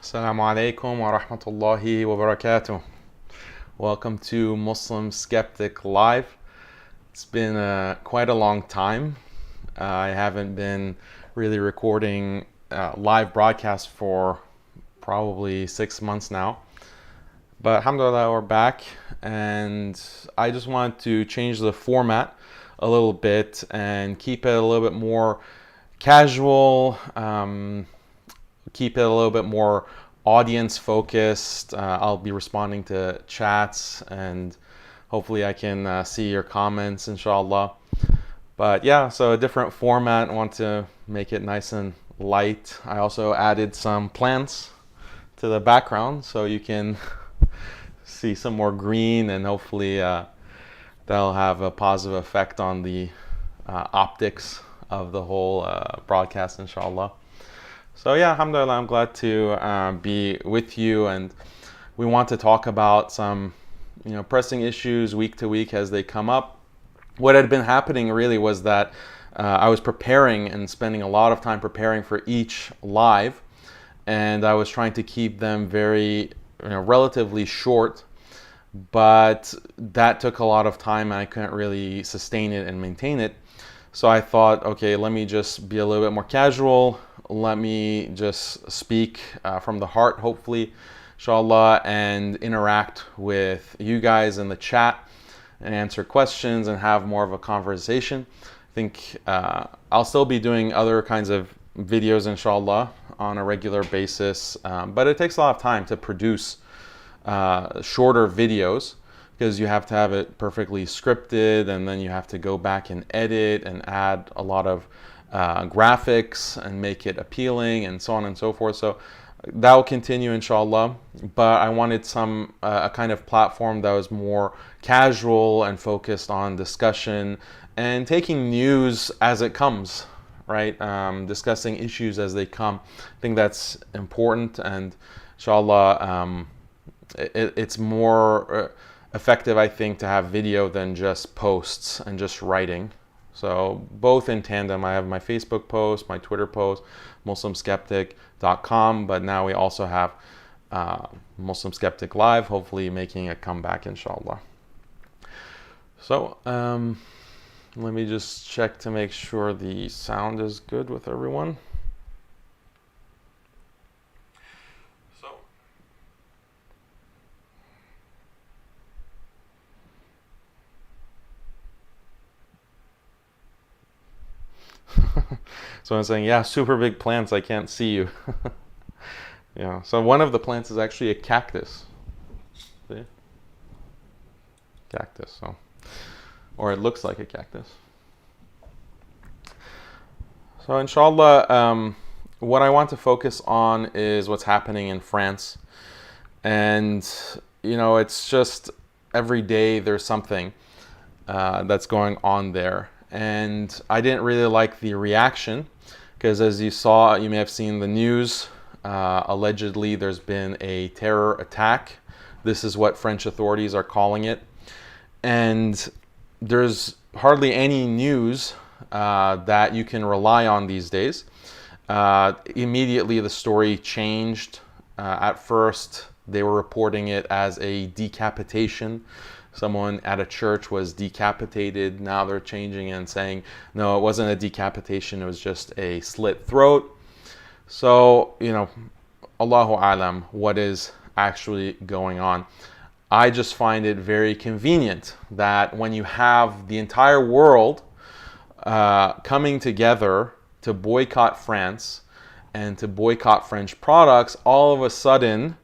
Assalamu alaikum wa rahmatullahi wa barakatuh. Welcome to Muslim Skeptic Live. It's been quite a long time. I haven't been really recording live broadcasts for probably 6 months now. But alhamdulillah, we're back, and I just wanted to change the format a little bit and keep it a little bit more casual, keep it a little bit more audience focused. I'll be responding to chats, and hopefully I can see your comments, inshallah. But yeah, so a different format. I want to make it nice and light. I also added some plants to the background so you can see some more green, and hopefully that'll have a positive effect on the optics of the whole broadcast, inshallah. So yeah, alhamdulillah, I'm glad to be with you, and we want to talk about some pressing issues week to week as they come up. What had been happening really was that I was preparing and spending a lot of time preparing for each live, and I was trying to keep them very relatively short, but that took a lot of time and I couldn't really sustain it and maintain it. So I thought, okay, let me just be a little bit more casual. Let me just speak from the heart, hopefully, inshallah, and interact with you guys in the chat and answer questions and have more of a conversation. I think I'll still be doing other kinds of videos, inshallah, on a regular basis, but it takes a lot of time to produce shorter videos, because you have to have it perfectly scripted, and then you have to go back and edit and add a lot of graphics and make it appealing and so on and so forth. So that will continue, inshallah, but I wanted some a kind of platform that was more casual and focused on discussion and taking news as it comes, right? Discussing issues as they come. I think that's important, and inshallah it's more effective, I think, to have video than just posts and just writing. So both in tandem. I have my Facebook post, my Twitter post, muslimskeptic.com, but now we also have Muslim Skeptic Live, hopefully making a comeback, inshallah. So let me just check to make sure the sound is good with everyone. So I'm saying, yeah, super big plants, I can't see you. Yeah, so one of the plants is actually a cactus. See? Cactus, so, or it looks like a cactus. So inshallah, what I want to focus on is what's happening in France. And it's just every day there's something that's going on there. And I didn't really like the reaction, because as you saw, you may have seen the news, allegedly there's been a terror attack. This is what French authorities are calling it. And there's hardly any news that you can rely on these days. Immediately the story changed. At first they were reporting it as a decapitation. Someone at a church was decapitated. Now they're changing and saying, no, it wasn't a decapitation, it was just a slit throat. So, Allahu Alam, what is actually going on? I just find it very convenient that when you have the entire world coming together to boycott France and to boycott French products, all of a sudden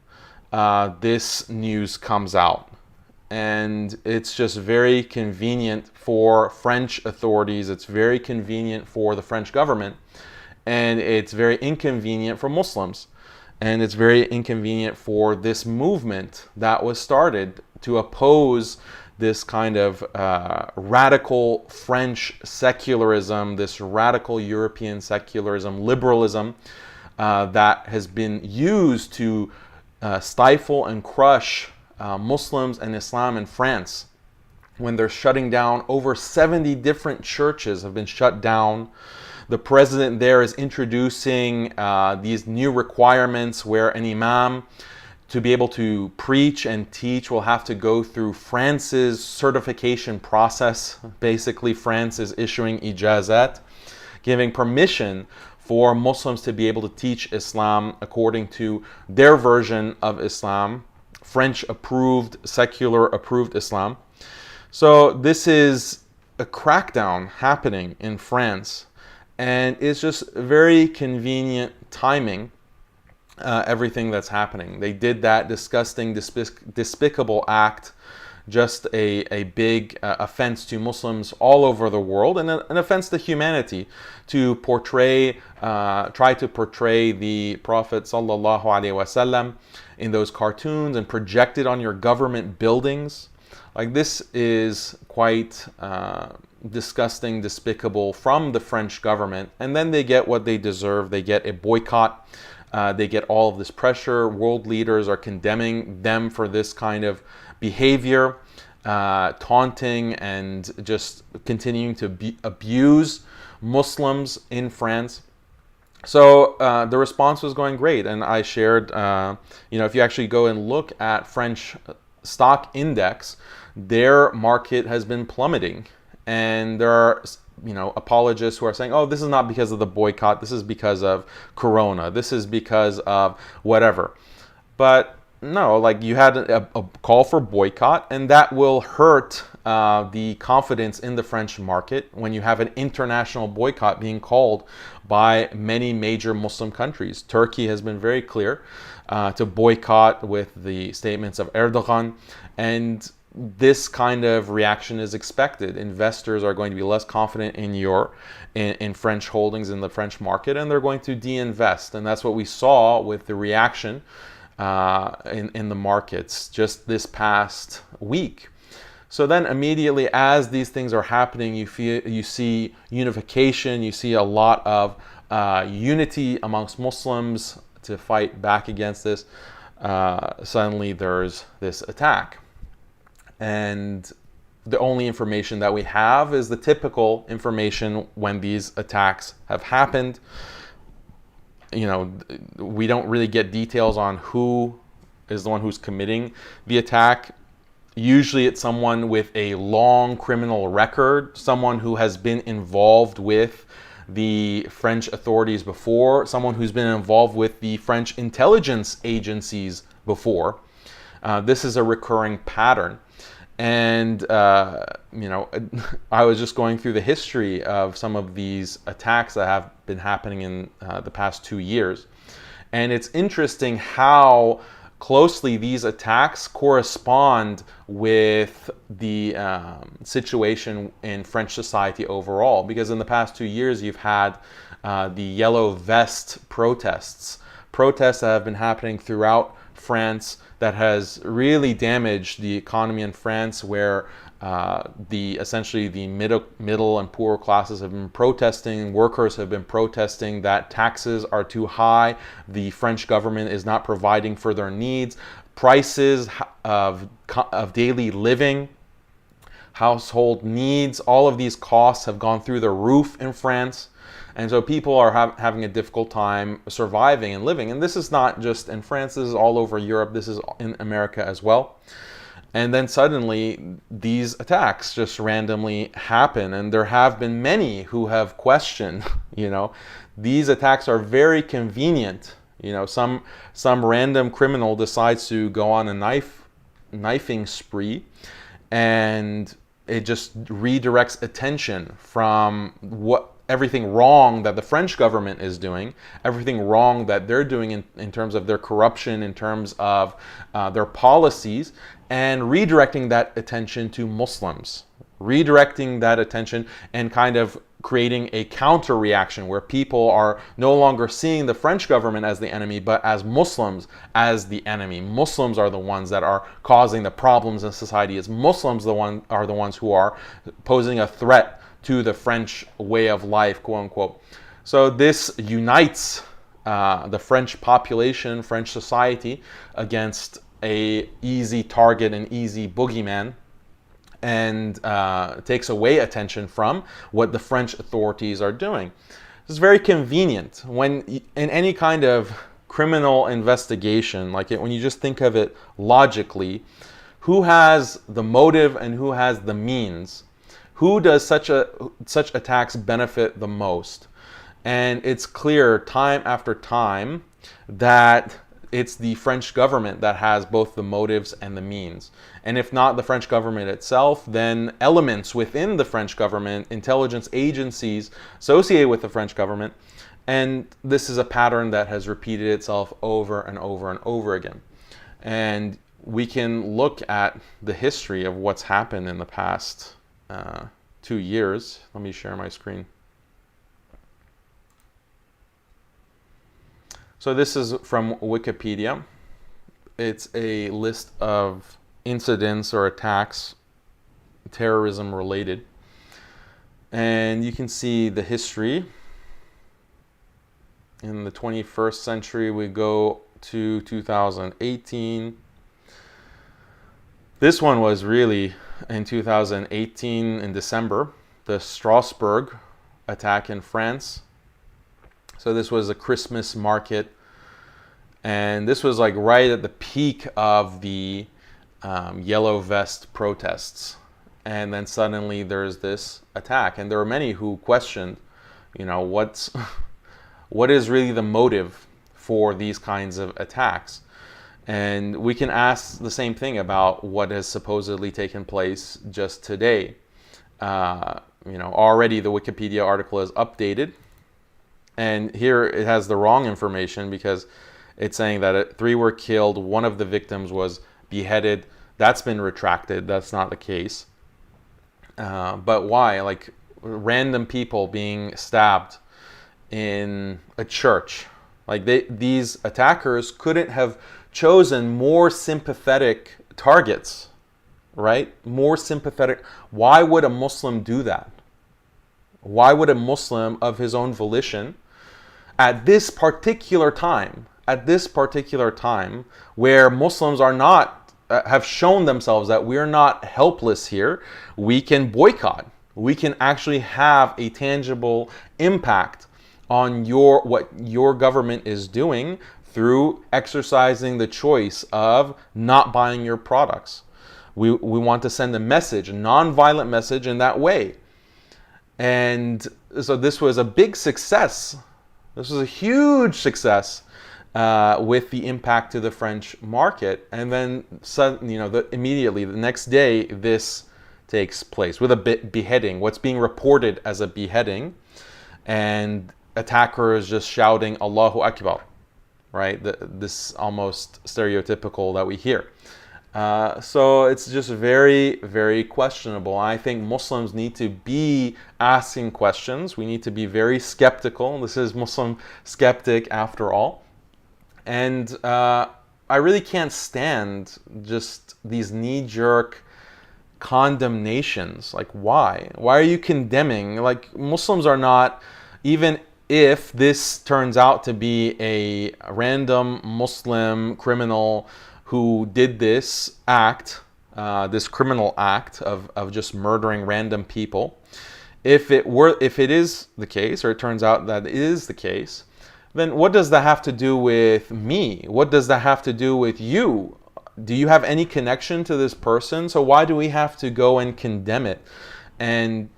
this news comes out. And it's just very convenient for French authorities. It's very convenient for the French government. And it's very inconvenient for Muslims. And it's very inconvenient for this movement that was started to oppose this kind of radical French secularism, this radical European secularism, liberalism that has been used to stifle and crush Muslims and Islam in France. when they're shutting down. Over 70 different churches have been shut down. The president there is introducing these new requirements where an imam, to be able to preach and teach, will have to go through France's certification process. Basically, France is issuing ijazat, giving permission for Muslims to be able to teach Islam according to their version of Islam, French approved, secular approved Islam. So this is a crackdown happening in France, and it's just very convenient timing, everything that's happening. They did that disgusting, despicable act, just a big offense to Muslims all over the world, and an offense to humanity, to try to portray the Prophet sallallahu alaihi wasallam in those cartoons and project it on your government buildings. Like, this is quite disgusting, despicable from the French government. And then they get what they deserve. They get a boycott. They get all of this pressure. World leaders are condemning them for this kind of behavior, taunting and just continuing to abuse Muslims in France. So the response was going great. And I shared, if you actually go and look at French stock index, their market has been plummeting. And there are, apologists who are saying, oh, this is not because of the boycott, this is because of Corona, this is because of whatever. But no, like, you had a call for boycott, and that will hurt the confidence in the French market when you have an international boycott being called by many major Muslim countries. Turkey has been very clear to boycott with the statements of Erdogan, and this kind of reaction is expected. Investors are going to be less confident in French holdings in the French market, and they're going to de-invest. And that's what we saw with the reaction in the markets just this past week. So then immediately, as these things are happening, you see unification, you see a lot of unity amongst Muslims to fight back against this. Suddenly there's this attack. And the only information that we have is the typical information when these attacks have happened. We don't really get details on who is the one who's committing the attack. Usually it's someone with a long criminal record, someone who has been involved with the French authorities before, someone who's been involved with the French intelligence agencies before. This is a recurring pattern. And, I was just going through the history of some of these attacks that have been happening in the past 2 years. And it's interesting how closely these attacks correspond with the situation in French society overall. Because in the past 2 years, you've had the yellow vest protests that have been happening throughout France, that has really damaged the economy in France, where essentially the middle and poor classes have been protesting, workers have been protesting that taxes are too high, the French government is not providing for their needs, prices of daily living, household needs, all of these costs have gone through the roof in France. And so people are having a difficult time surviving and living. And this is not just in France, this is all over Europe, this is in America as well. And then suddenly these attacks just randomly happen. And there have been many who have questioned, these attacks are very convenient. Some random criminal decides to go on a knifing spree, and it just redirects attention from everything wrong that the French government is doing, everything wrong that they're doing in terms of their corruption, in terms of their policies, and redirecting that attention to Muslims, redirecting that attention and kind of creating a counter reaction where people are no longer seeing the French government as the enemy, but as Muslims as the enemy. Muslims are the ones that are causing the problems in society. It's Muslims are the ones who are posing a threat to the French way of life, quote unquote. So this unites the French population, French society, against a easy target, an easy boogeyman. and takes away attention from what the French authorities are doing. It's very convenient when in any kind of criminal investigation, like when you just think of it logically, who has the motive and who has the means? Who does such attacks benefit the most? And it's clear time after time that it's the French government that has both the motives and the means. And if not the French government itself, then elements within the French government, intelligence agencies associated with the French government. And this is a pattern that has repeated itself over and over and over again. And we can look at the history of what's happened in the past 2 years. Let me share my screen. So this is from Wikipedia. It's a list of incidents or attacks, terrorism related. And you can see the history. In the 21st century, we go to 2018. This one was really in 2018 in December, the Strasbourg attack in France. So this was a Christmas market, and this was like right at the peak of the yellow vest protests. And then suddenly there's this attack, and there were many who questioned, what is really the motive for these kinds of attacks? And we can ask the same thing about what has supposedly taken place just today. Already the Wikipedia article is updated. And here it has the wrong information because it's saying that 3 were killed, 1 of the victims was beheaded. That's been retracted. That's not the case. But why? Like random people being stabbed in a church. Like these attackers couldn't have chosen more sympathetic targets, right? More sympathetic. Why would a Muslim do that? Why would a Muslim of his own volition at this particular time where Muslims are not, have shown themselves that we're not helpless here, we can boycott. We can actually have a tangible impact on what your government is doing through exercising the choice of not buying your products. We want to send a message, a non-violent message in that way. And so this was a big success. This was a huge success with the impact to the French market. And then immediately, the next day, this takes place with a beheading, what's being reported as a beheading, and attackers just shouting Allahu Akbar, right? This almost stereotypical that we hear. So it's just very, very questionable. I think Muslims need to be asking questions. We need to be very skeptical. This is Muslim Skeptic after all. And I really can't stand just these knee-jerk condemnations. Like, why? Why are you condemning? Like, Muslims are not, even if this turns out to be a random Muslim criminal who did this act, this criminal act of just murdering random people, if it is the case, or it turns out that it is the case, then what does that have to do with me? What does that have to do with you? Do you have any connection to this person? So why do we have to go and condemn it? And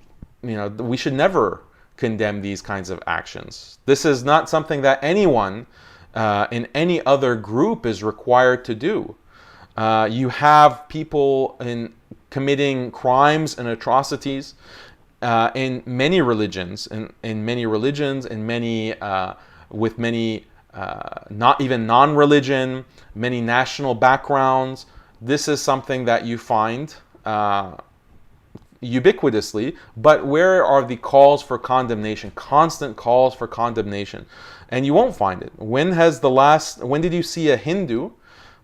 we should never condemn these kinds of actions. This is not something that anyone in any other group is required to do. You have people committing crimes and atrocities in many religions, with many not even non-religion, many national backgrounds. This is something that you find ubiquitously, but where are the calls for condemnation, constant calls for condemnation? And you won't find it. When did you see a Hindu,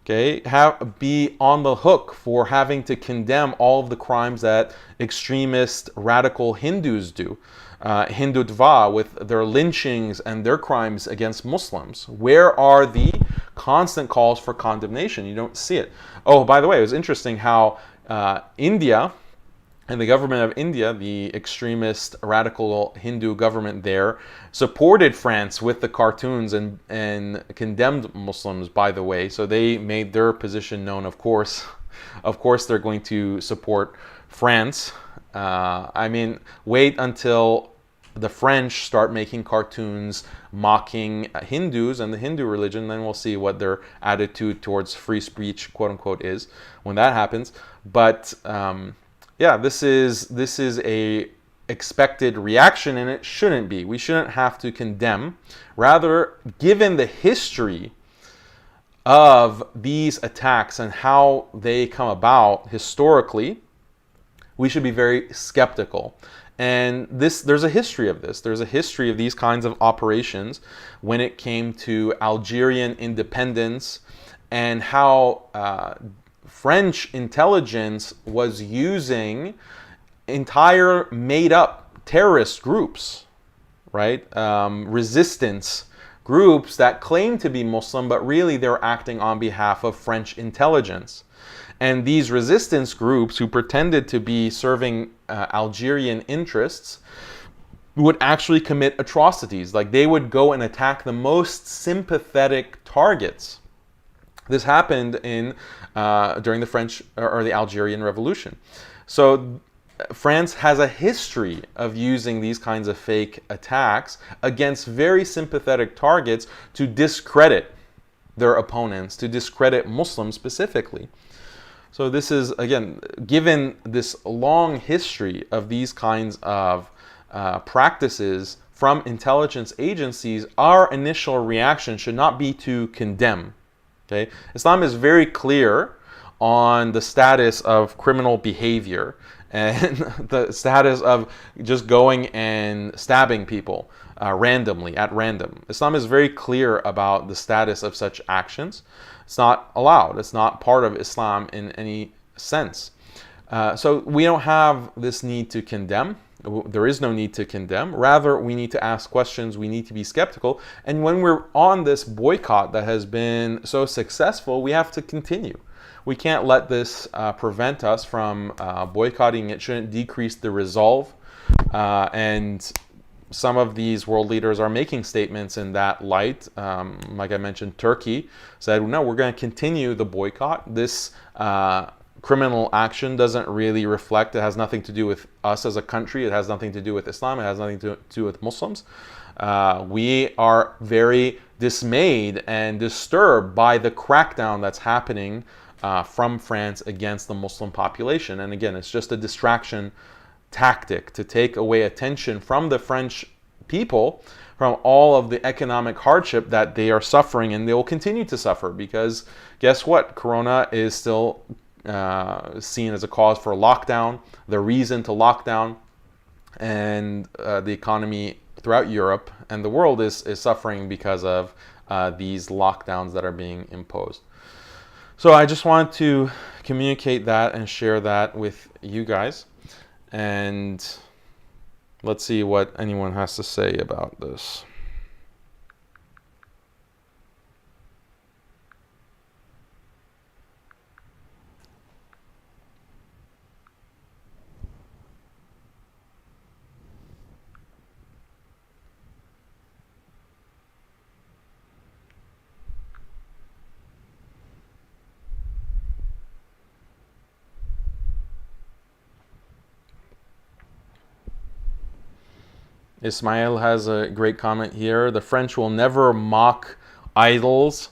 be on the hook for having to condemn all of the crimes that extremist radical Hindus do? Hindutva with their lynchings and their crimes against Muslims. Where are the constant calls for condemnation? You don't see it. Oh, by the way, it was interesting how India And the government of India, the extremist radical Hindu government there, supported France with the cartoons and condemned Muslims, by the way. So they made their position known, of course. Of course, they're going to support France. I mean, wait until the French start making cartoons mocking Hindus and the Hindu religion, then we'll see what their attitude towards free speech, quote unquote, is when that happens. But yeah, this is a expected reaction, and it shouldn't be. We shouldn't have to condemn. Rather, given the history of these attacks and how they come about historically, we should be very skeptical. And there's a history of this. There's a history of these kinds of operations when it came to Algerian independence and how French intelligence was using entire made-up terrorist groups, right? Resistance groups that claim to be Muslim, but really they're acting on behalf of French intelligence. And these resistance groups who pretended to be serving Algerian interests would actually commit atrocities. Like they would go and attack the most sympathetic targets. This happened during the French or the Algerian Revolution. So France has a history of using these kinds of fake attacks against very sympathetic targets to discredit their opponents, to discredit Muslims specifically. So this is, again, given this long history of these kinds of practices from intelligence agencies, our initial reaction should not be to condemn. Okay? Islam is very clear on the status of criminal behavior and the status of just going and stabbing people randomly, at random. Islam is very clear about the status of such actions. It's not allowed. It's not part of Islam in any sense. So we don't have this need to condemn. There is no need to condemn. Rather, we need to ask questions. We need to be skeptical. And when we're on this boycott that has been so successful, we have to continue. We can't let this prevent us from boycotting. It shouldn't decrease the resolve. And some of these world leaders are making statements in that light. Like I mentioned, Turkey said, no, we're going to continue the boycott. This criminal action doesn't really reflect, it has nothing to do with us as a country, it has nothing to do with Islam, it has nothing to do with Muslims. We are very dismayed and disturbed by the crackdown that's happening from France against the Muslim population. And again, it's just a distraction tactic to take away attention from the French people from all of the economic hardship that they are suffering, and they will continue to suffer because guess what? Corona is still seen as a cause for lockdown, the reason to lockdown, and the economy throughout Europe and the world is suffering because of these lockdowns that are being imposed. So I just wanted to communicate that and share that with you guys. And let's see what anyone has to say about this. Ismail has a great comment here. The French will never mock idols.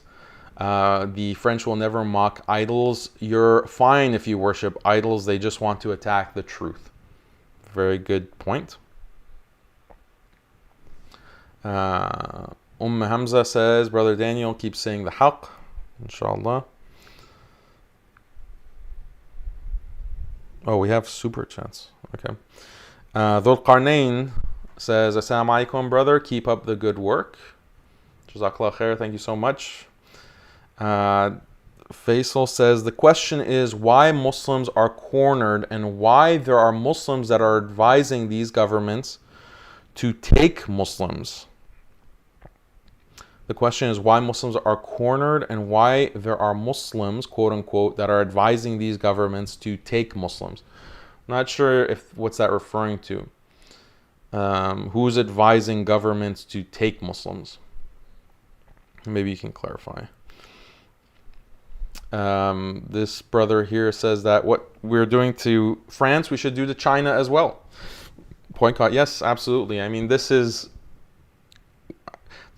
The French will never mock idols. You're fine if you worship idols. They just want to attack the truth. Very good point. Hamza says, Brother Daniel, keep saying the haqq, inshallah. Oh, we have super chats. Okay. Dhul Qarnayn says, Assalamu alaikum, brother. Keep up the good work. Jazakallah khair. Thank you so much. Faisal says, the question is why Muslims are cornered and why there are Muslims that are advising these governments to take Muslims. The question is why Muslims are cornered and why there are Muslims, quote unquote, that are advising these governments to take Muslims. Not sure if what's that referring to. Who's advising governments to take Muslims? Maybe you can clarify. This brother here says that what we're doing to France, we should do to China as well. Boycott, yes, absolutely. I mean, there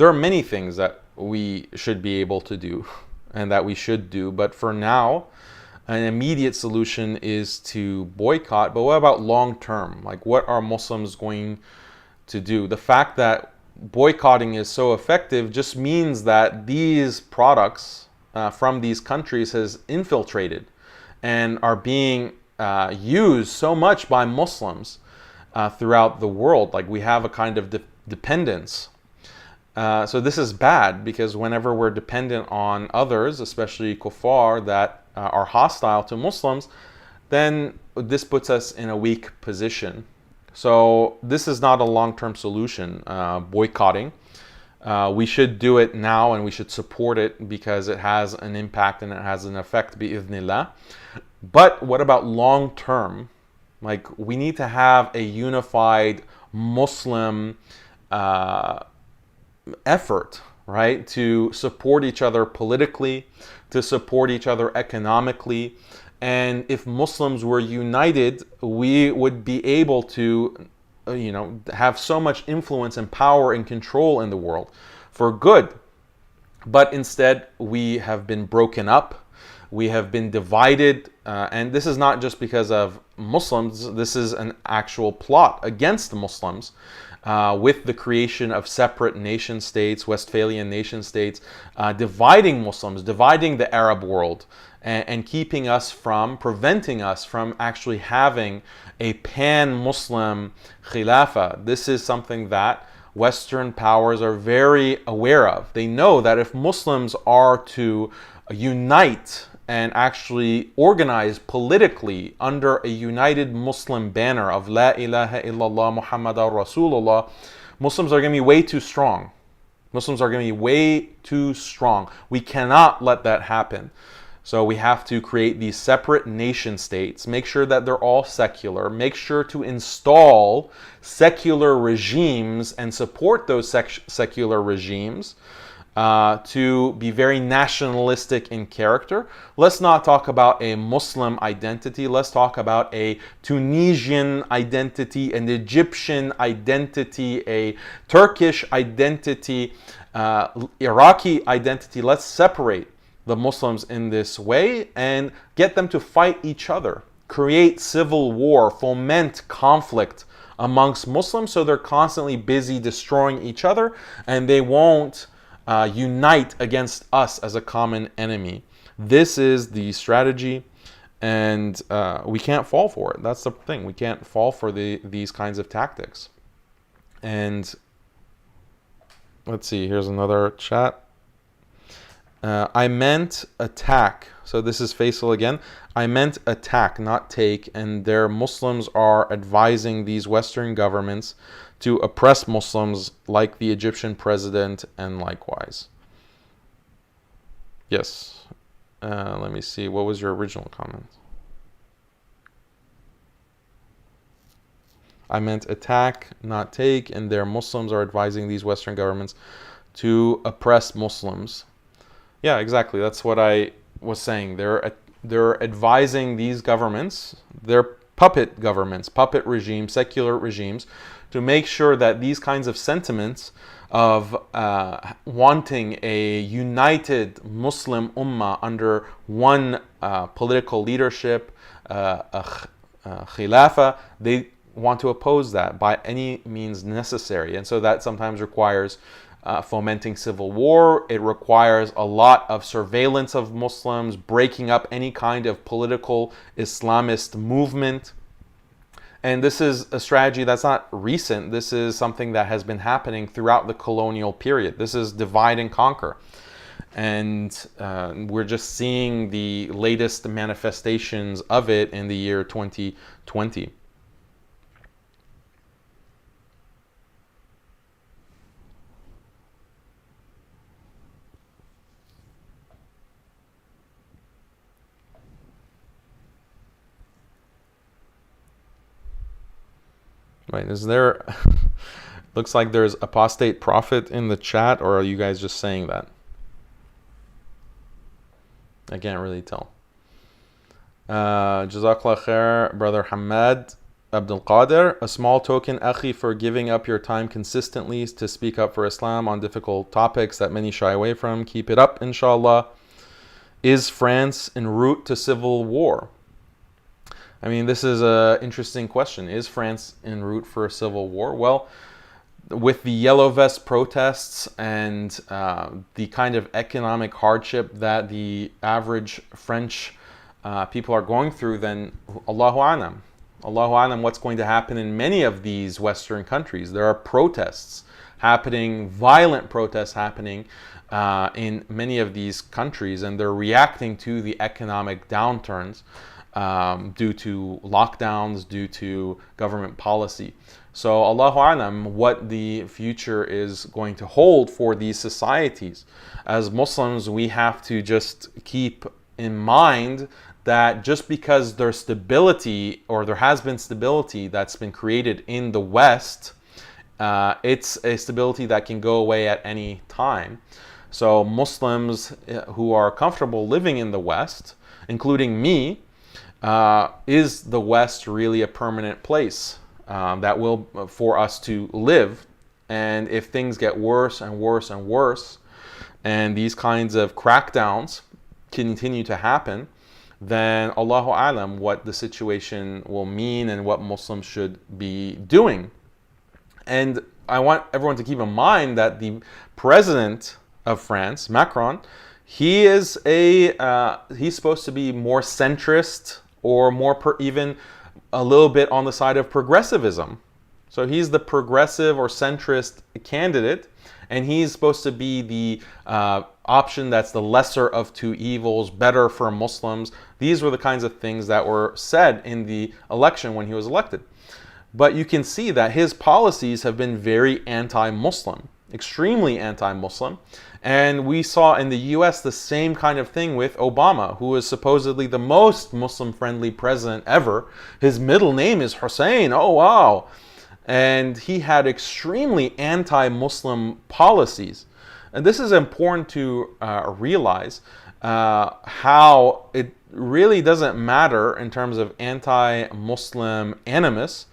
are many things that we should be able to do and that we should do, but for now, an immediate solution is to boycott. But what about long term? Like, what are Muslims going to do? The fact that boycotting is so effective just means that these products from these countries has infiltrated and are being used so much by Muslims throughout the world. Like, we have a kind of dependence. So this is bad, because whenever we're dependent on others, especially kuffar that are hostile to Muslims, then this puts us in a weak position. So this is not a long-term solution, boycotting. We should do it now, and we should support it because it has an impact and it has an effect, bi'idhnillah. But what about long-term? Like, we need to have a unified Muslim effort, right, to support each other politically, to support each other economically. And if Muslims were united, we would be able to, have so much influence and power and control in the world for good. But instead, we have been broken up. We have been divided. And this is not just because of Muslims. This is an actual plot against the Muslims. With the creation of separate nation states, Westphalian nation states, dividing Muslims, dividing the Arab world, and preventing us from actually having a pan-Muslim khilafah. This is something that Western powers are very aware of. They know that if Muslims are to unite and actually organize politically under a united Muslim banner of La ilaha illallah Muhammadan Rasulullah, Muslims are going to be way too strong. Muslims are going to be way too strong. We cannot let that happen. So we have to create these separate nation states, make sure that they're all secular, make sure to install secular regimes and support those secular regimes. To be very nationalistic in character. Let's not talk about a Muslim identity. Let's talk about a Tunisian identity, an Egyptian identity, a Turkish identity, Iraqi identity. Let's separate the Muslims in this way and get them to fight each other, create civil war, foment conflict amongst Muslims, so they're constantly busy destroying each other and they won't unite against us as a common enemy. This is the strategy, and we can't fall for it. That's the thing. We can't fall for these kinds of tactics. And let's see, here's another chat. I meant attack. So this is Faisal again. I meant attack, not take, and their Muslims are advising these Western governments to oppress Muslims like the Egyptian president and likewise. Yes. Let me see. What was your original comment? I meant attack, not take, and their Muslims are advising these Western governments to oppress Muslims. Yeah, exactly. That's what I was saying. They're advising these governments, their puppet governments, puppet regimes, secular regimes, to make sure that these kinds of sentiments of wanting a united Muslim ummah under one political leadership, khilafah, they want to oppose that by any means necessary. And so that sometimes requires fomenting civil war. It requires a lot of surveillance of Muslims, breaking up any kind of political Islamist movement. And this is a strategy that's not recent. This is something that has been happening throughout the colonial period. This is divide and conquer. And we're just seeing the latest manifestations of it in the year 2020. Right, is there, looks like there's apostate prophet in the chat, or are you guys just saying that? I can't really tell. Jazakallah khair, Brother Hamad Abdul Qadir. A small token, Akhi, for giving up your time consistently to speak up for Islam on difficult topics that many shy away from. Keep it up, inshallah. Is France en route to civil war? I mean, this is an interesting question. Is France en route for a civil war? Well, with the Yellow Vest protests and the kind of economic hardship that the average French people are going through, then Allahu A'lam. Allahu A'lam what's going to happen in many of these Western countries. There are protests happening, violent protests happening in many of these countries, and they're reacting to the economic downturns due to lockdowns, due to government policy. So Allahu A'lam what the future is going to hold for these societies. As Muslims, we have to just keep in mind that just because there's stability, or there has been stability that's been created in the West, it's a stability that can go away at any time. So Muslims who are comfortable living in the West, including me, is the West really a permanent place that will for us to live? And if things get worse and worse and worse, and these kinds of crackdowns continue to happen, then Allahu A'lam what the situation will mean and what Muslims should be doing. And I want everyone to keep in mind that the president of France, Macron, he is he's supposed to be more centrist, or more even a little bit on the side of progressivism. So he's the progressive or centrist candidate, and he's supposed to be the option that's the lesser of two evils, better for Muslims. These were the kinds of things that were said in the election when he was elected. But you can see that his policies have been very anti-Muslim, extremely anti-Muslim. And we saw in the US the same kind of thing with Obama, who is supposedly the most Muslim-friendly president ever. His middle name is Hussein. Oh, wow. And he had extremely anti-Muslim policies. And this is important to realize how it really doesn't matter in terms of anti-Muslim animus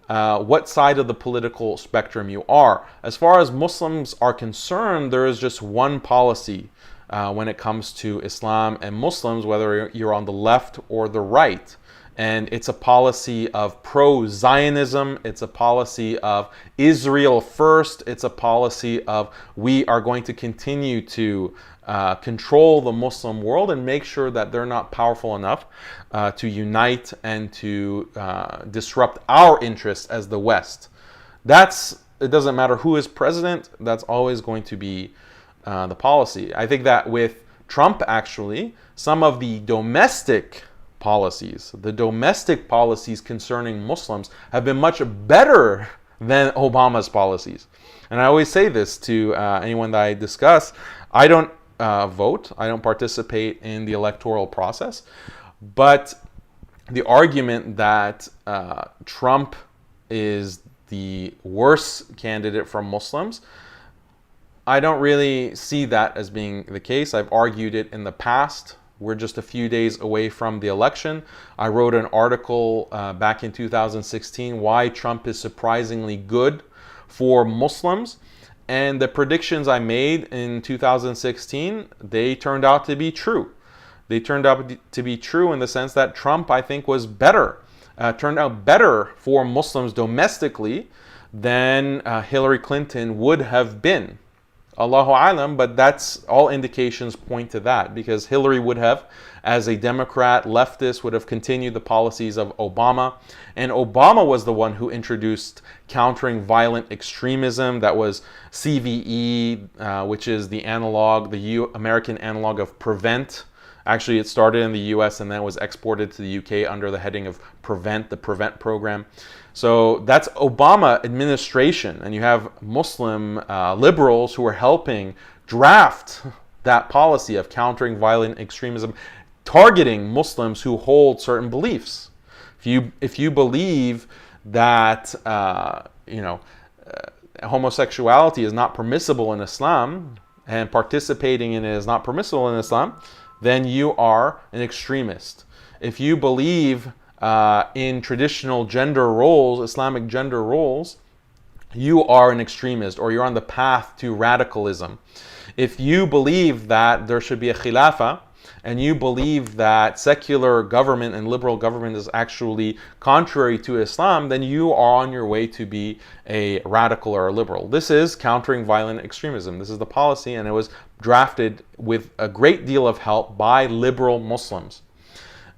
what side of the political spectrum you are. As far as Muslims are concerned, there is just one policy when it comes to Islam and Muslims, whether you're on the left or the right. And it's a policy of pro-Zionism. It's a policy of Israel first. It's a policy of we are going to continue to control the Muslim world and make sure that they're not powerful enough to unite and to disrupt our interests as the West. It doesn't matter who is president. That's always going to be the policy. I think that with Trump, actually, some of the domestic policies concerning Muslims have been much better than Obama's policies. And I always say this to anyone that I discuss. I don't vote. I don't participate in the electoral process. But the argument that Trump is the worst candidate for Muslims, I don't really see that as being the case. I've argued it in the past. We're just a few days away from the election. I wrote an article back in 2016, why Trump is surprisingly good for Muslims. And the predictions I made in 2016, they turned out to be true. They turned out to be true in the sense that Trump, I think, was better, turned out better for Muslims domestically than Hillary Clinton would have been. Allahu A'lam, but that's all indications point to that, because Hillary would have, as a Democrat, leftist, would have continued the policies of Obama. And Obama was the one who introduced countering violent extremism. That was CVE, which is the analog, the American analog of PREVENT. Actually, it started in the US and then was exported to the UK under the heading of PREVENT, the PREVENT program. So that's Obama administration, and you have Muslim liberals who are helping draft that policy of countering violent extremism, targeting Muslims who hold certain beliefs. If you believe that homosexuality is not permissible in Islam and participating in it is not permissible in Islam, then you are an extremist. If you believe in traditional gender roles, Islamic gender roles, you are an extremist, or you're on the path to radicalism. If you believe that there should be a khilafah, and you believe that secular government and liberal government is actually contrary to Islam, then you are on your way to be a radical or a liberal. This is countering violent extremism. This is the policy, and it was drafted with a great deal of help by liberal Muslims.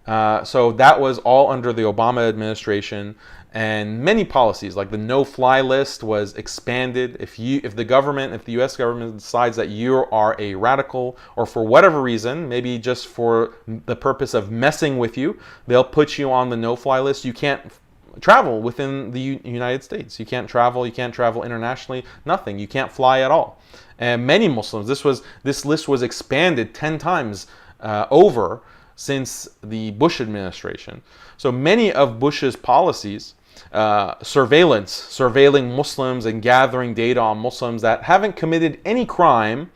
So that was all under the Obama administration, and many policies like the no-fly list was expanded. If the U.S. government decides that you are a radical, or for whatever reason, maybe just for the purpose of messing with you, they'll put you on the no-fly list. You can't travel within the United States. You can't travel internationally, nothing. You can't fly at all. And many Muslims, this list was expanded 10 times over since the Bush administration. So many of Bush's policies, surveilling Muslims and gathering data on Muslims that haven't committed any crime,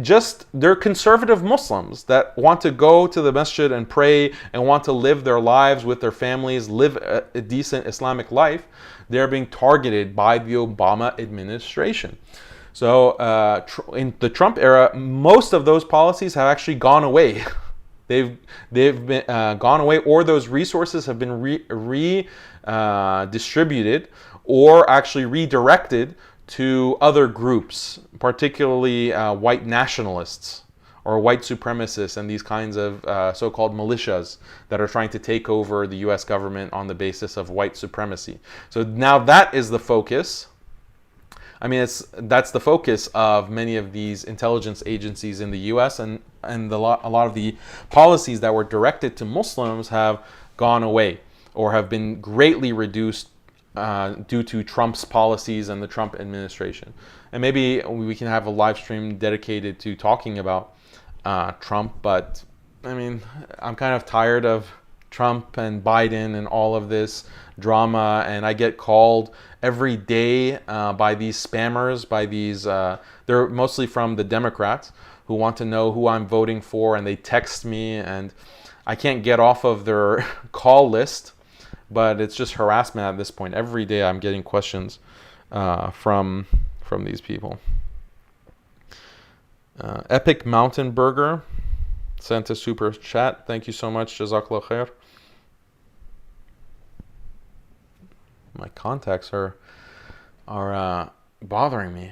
just they're conservative Muslims that want to go to the masjid and pray and want to live their lives with their families, live a decent Islamic life, they're being targeted by the Obama administration. So in the Trump era, most of those policies have actually gone away. They've been gone away, or those resources have been distributed or actually redirected to other groups, particularly white nationalists or white supremacists and these kinds of so-called militias that are trying to take over the U.S. government on the basis of white supremacy. So now that is the focus. I mean, that's the focus of many of these intelligence agencies in the U.S. and a lot of the policies that were directed to Muslims have gone away or have been greatly reduced due to Trump's policies and the Trump administration. And maybe we can have a live stream dedicated to talking about Trump, but I mean, I'm kind of tired of Trump and Biden and all of this drama, and I get called every day by these spammers, by these, they're mostly from the Democrats who want to know who I'm voting for, and they text me, and I can't get off of their call list, but it's just harassment at this point. Every day I'm getting questions from these people. Epic Mountain Burger sent a super chat. Thank you so much. Jazakallah khair. My contacts are bothering me.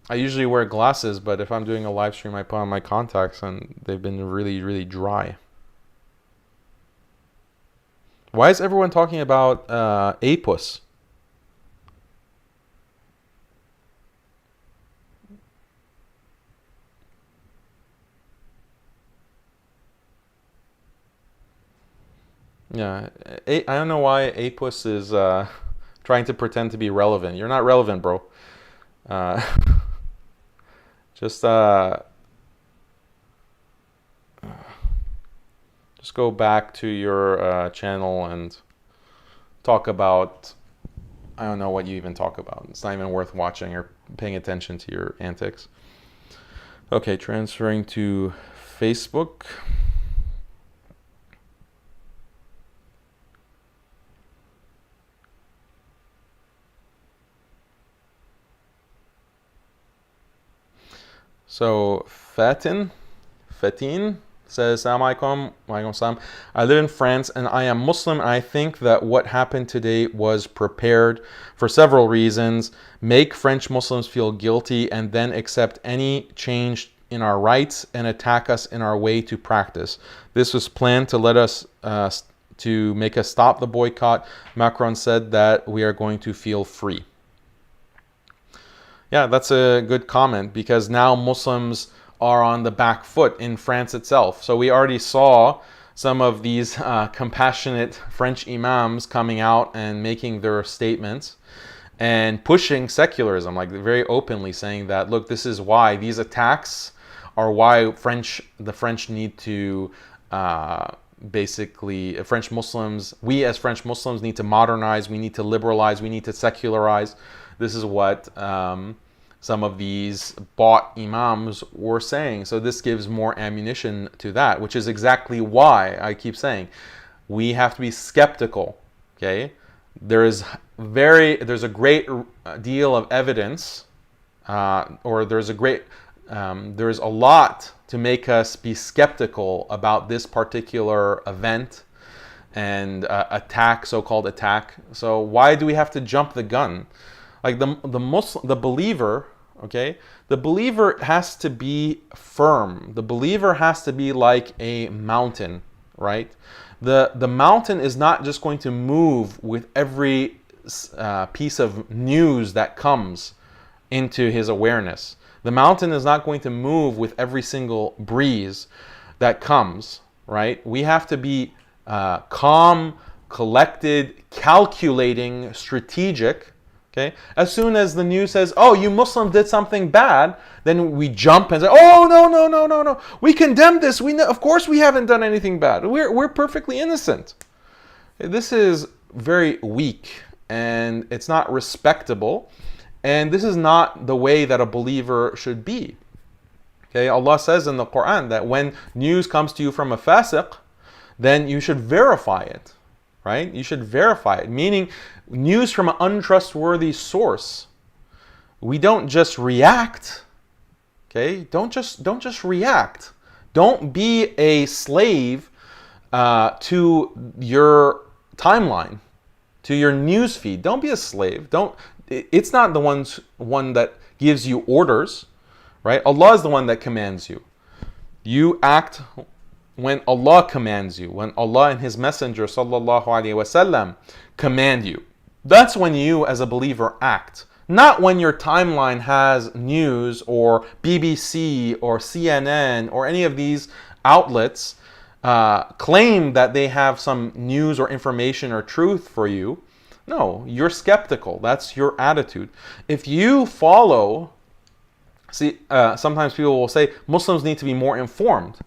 I usually wear glasses, but if I'm doing a live stream, I put on my contacts, and they've been really, really dry. Why is everyone talking about APUS? Yeah, I don't know why APUS is trying to pretend to be relevant. You're not relevant, bro. Just go back to your channel and talk about, I don't know what you even talk about. It's not even worth watching or paying attention to your antics. Okay, transferring to Facebook. So Fatin says, Assalamu alaikum, wa alaikum salam. I live in France and I am Muslim, and I think that what happened today was prepared for several reasons. Make French Muslims feel guilty and then accept any change in our rights and attack us in our way to practice. This was planned to let us to make us stop the boycott. Macron said that we are going to feel free. Yeah, that's a good comment, because now Muslims are on the back foot in France itself. So we already saw some of these compassionate French imams coming out and making their statements and pushing secularism, like very openly saying that, look, this is why these attacks are why the French need to basically French Muslims, we as French Muslims need to modernize, we need to liberalize, we need to secularize. This is what some of these bought imams were saying. So this gives more ammunition to that, which is exactly why I keep saying we have to be skeptical. Okay, there's a great deal of evidence, or there's a lot to make us be skeptical about this particular event and attack, so-called attack. So why do we have to jump the gun? Like the believer, okay, the believer has to be firm. The believer has to be like a mountain, right? The mountain is not just going to move with every piece of news that comes into his awareness. The mountain is not going to move with every single breeze that comes, right? We have to be calm, collected, calculating, strategic. Okay? As soon as the news says, oh, you Muslims did something bad, then we jump and say, oh, no. We condemn this. Of course we haven't done anything bad. We're perfectly innocent. This is very weak, and it's not respectable. And this is not the way that a believer should be. Okay? Allah says in the Quran that when news comes to you from a fasiq, then you should verify it. Right? You should verify it, meaning news from an untrustworthy source. We don't just react. Okay? Don't just react. Don't be a slave to your timeline, to your news feed. Don't be a slave. It's not the one that gives you orders, right? Allah is the one that commands you. You act when Allah commands you, when Allah and His Messenger sallallahu alaihi wasallam command you. That's when you as a believer act. Not when your timeline has news or BBC or CNN or any of these outlets claim that they have some news or information or truth for you. No, you're skeptical. That's your attitude. If you follow, sometimes people will say Muslims need to be more informed.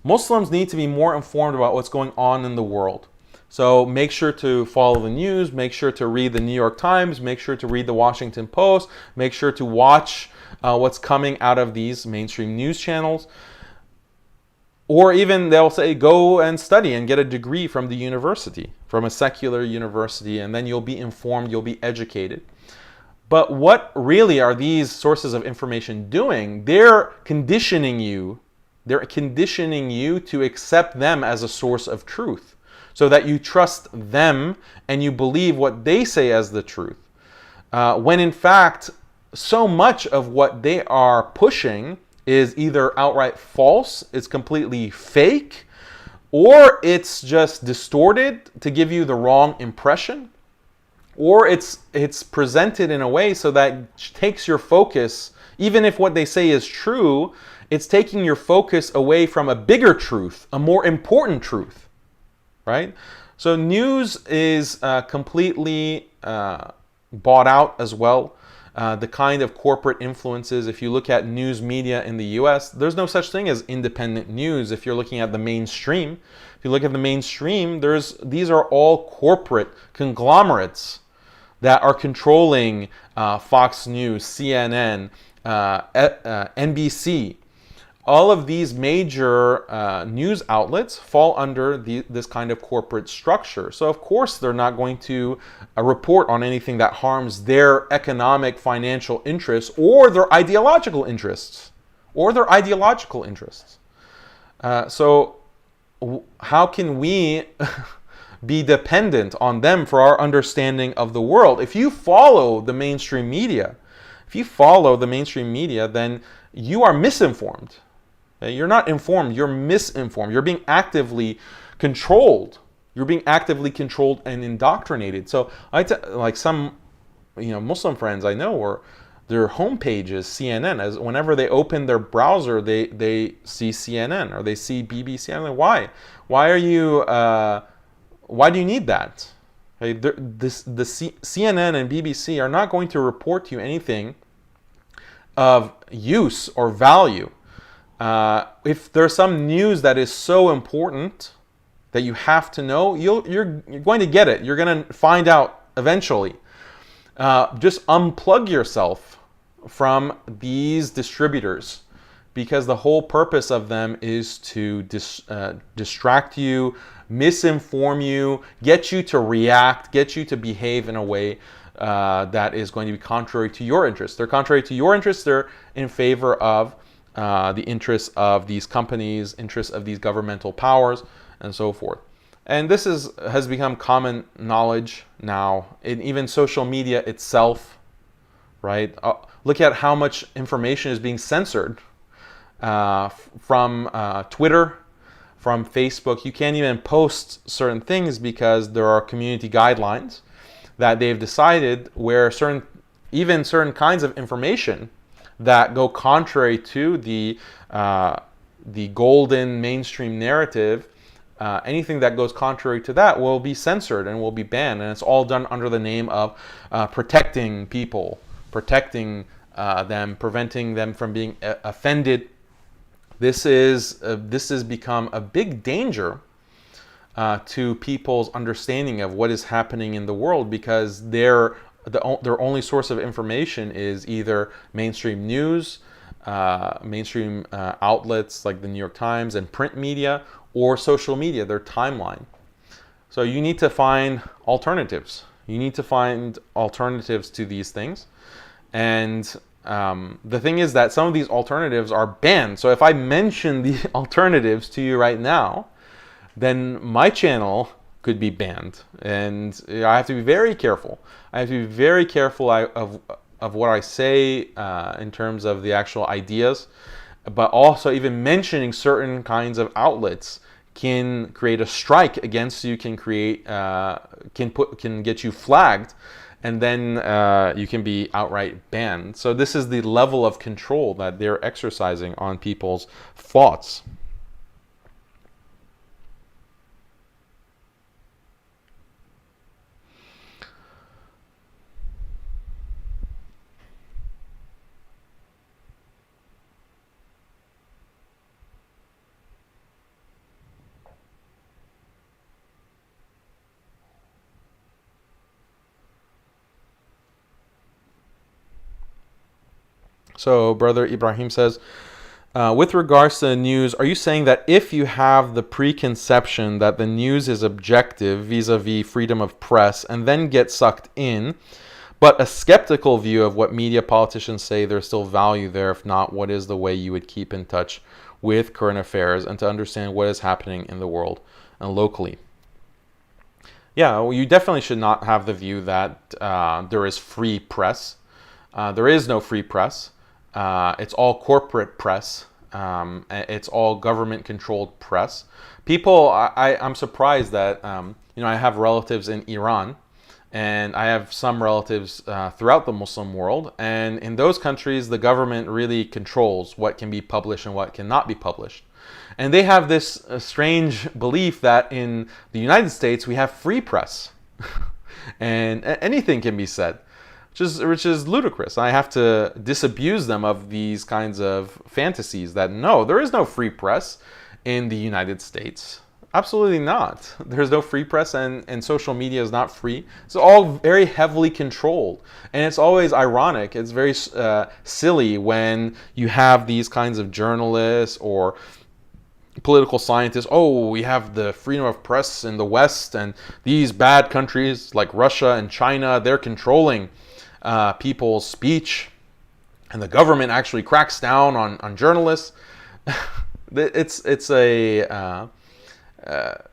Muslims need to be more informed about what's going on in the world. So make sure to follow the news, make sure to read the New York Times, make sure to read the Washington Post, make sure to watch what's coming out of these mainstream news channels. Or even they'll say, go and study and get a degree from the university, from a secular university, and then you'll be informed, you'll be educated. But what really are these sources of information doing? They're conditioning you to accept them as a source of truth, so that you trust them and you believe what they say as the truth. When in fact, so much of what they are pushing is either outright false, it's completely fake, or it's just distorted to give you the wrong impression, or it's presented in a way so that it takes your focus, even if what they say is true, it's taking your focus away from a bigger truth, a more important truth, right? So news is completely bought out as well. The kind of corporate influences, if you look at news media in the US, there's no such thing as independent news if you're looking at the mainstream. If you look at the mainstream, these are all corporate conglomerates that are controlling Fox News, CNN, NBC. All of these major news outlets fall under this kind of corporate structure. So of course they're not going to report on anything that harms their economic, financial interests or their ideological interests. So how can we be dependent on them for our understanding of the world? If you follow the mainstream media, then you are misinformed. You're not informed, you're misinformed. You're being actively controlled. You're being actively controlled and indoctrinated. So like some Muslim friends I know, or their homepage is CNN. As whenever they open their browser, they see CNN or they see BBC. I'm like, why? Why do you need that? The CNN and BBC are not going to report to you anything of use or value. If there's some news that is so important, that you have to know, you're going to get it. You're going to find out eventually. Just unplug yourself from these distributors, because the whole purpose of them is to distract you, misinform you, get you to react, get you to behave in a way that is going to be contrary to your interests. They're contrary to your interests. They're in favor of the interests of these companies, interests of these governmental powers, and so forth. And this has become common knowledge now in even social media itself, right? Look at how much information is being censored from Twitter, from Facebook. You can't even post certain things because there are community guidelines that they've decided where certain kinds of information that go contrary to the golden mainstream narrative, anything that goes contrary to that will be censored and will be banned. And it's all done under the name of protecting people, protecting them, preventing them from being offended. This has become a big danger to people's understanding of what is happening in the world, because their only source of information is either mainstream news, mainstream outlets like the New York Times and print media, or social media, their timeline. So you need to find alternatives. You need to find alternatives to these things. And the thing is that some of these alternatives are banned. So if I mention the alternatives to you right now, then my channel could be banned. And I have to be very careful. I have to be very careful of what I say in terms of the actual ideas. But also even mentioning certain kinds of outlets can create a strike against you, can get you flagged, and then you can be outright banned. So this is the level of control that they're exercising on people's thoughts. So Brother Ibrahim says, with regards to the news, are you saying that if you have the preconception that the news is objective vis-a-vis freedom of press and then get sucked in, but a skeptical view of what media politicians say, there's still value there? If not, what is the way you would keep in touch with current affairs and to understand what is happening in the world and locally? Yeah, well, you definitely should not have the view that there is free press. There is no free press. It's all corporate press. It's all government-controlled press. People, I'm surprised that I have relatives in Iran, and I have some relatives throughout the Muslim world, and in those countries, the government really controls what can be published and what cannot be published. And they have this strange belief that in the United States we have free press, and anything can be said. Which is ludicrous. I have to disabuse them of these kinds of fantasies that no, there is no free press in the United States. Absolutely not. There's no free press, and social media is not free. It's all very heavily controlled. And it's always ironic. It's very silly when you have these kinds of journalists or political scientists. Oh, we have the freedom of press in the West, and these bad countries like Russia and China, they're controlling people's speech, and the government actually cracks down on journalists. It's a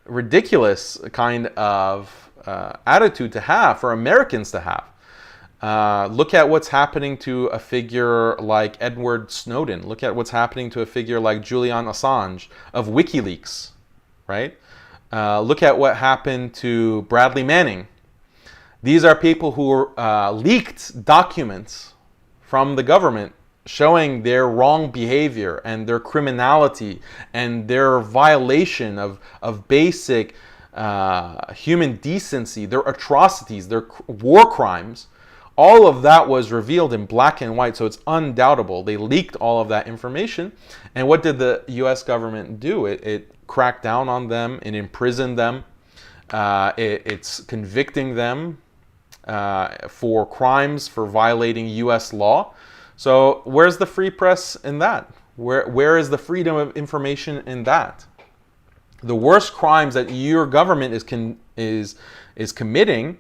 ridiculous kind of attitude to have, for Americans to have. Look at what's happening to a figure like Edward Snowden. Look at what's happening to a figure like Julian Assange of WikiLeaks, right? Look at what happened to Bradley Manning. These are people who leaked documents from the government showing their wrong behavior and their criminality and their violation of basic human decency, their atrocities, their war crimes. All of that was revealed in black and white, so it's undoubtable. They leaked all of that information. And what did the U.S. government do? It crack down on them and imprison them. It's convicting them for crimes for violating U.S. law. So where's the free press in that? Where is the freedom of information in that? The worst crimes that your government is committing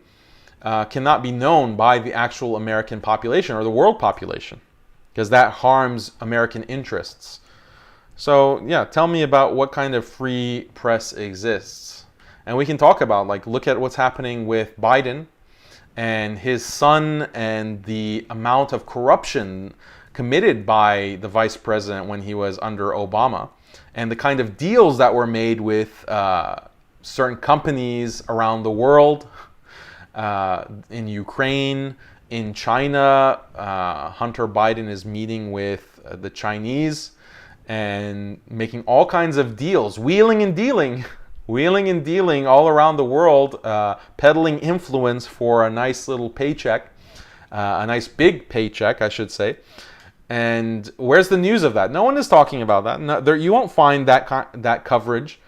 cannot be known by the actual American population or the world population, because that harms American interests. So yeah, tell me about what kind of free press exists. And we can talk about, like, look at what's happening with Biden and his son and the amount of corruption committed by the vice president when he was under Obama, and the kind of deals that were made with certain companies around the world, in Ukraine, in China. Hunter Biden is meeting with the Chinese and making all kinds of deals, wheeling and dealing all around the world, peddling influence for a nice little paycheck, a nice big paycheck, I should say. And where's the news of that? No one is talking about that. No, you won't find that coverage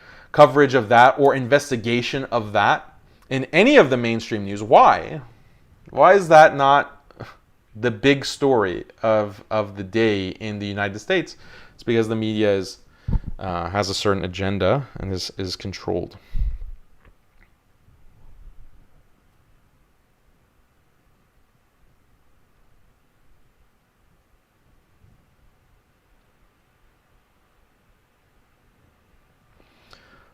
of that or investigation of that in any of the mainstream news. Why? Why is that not the big story of the day in the United States? It's because the media has a certain agenda and is controlled.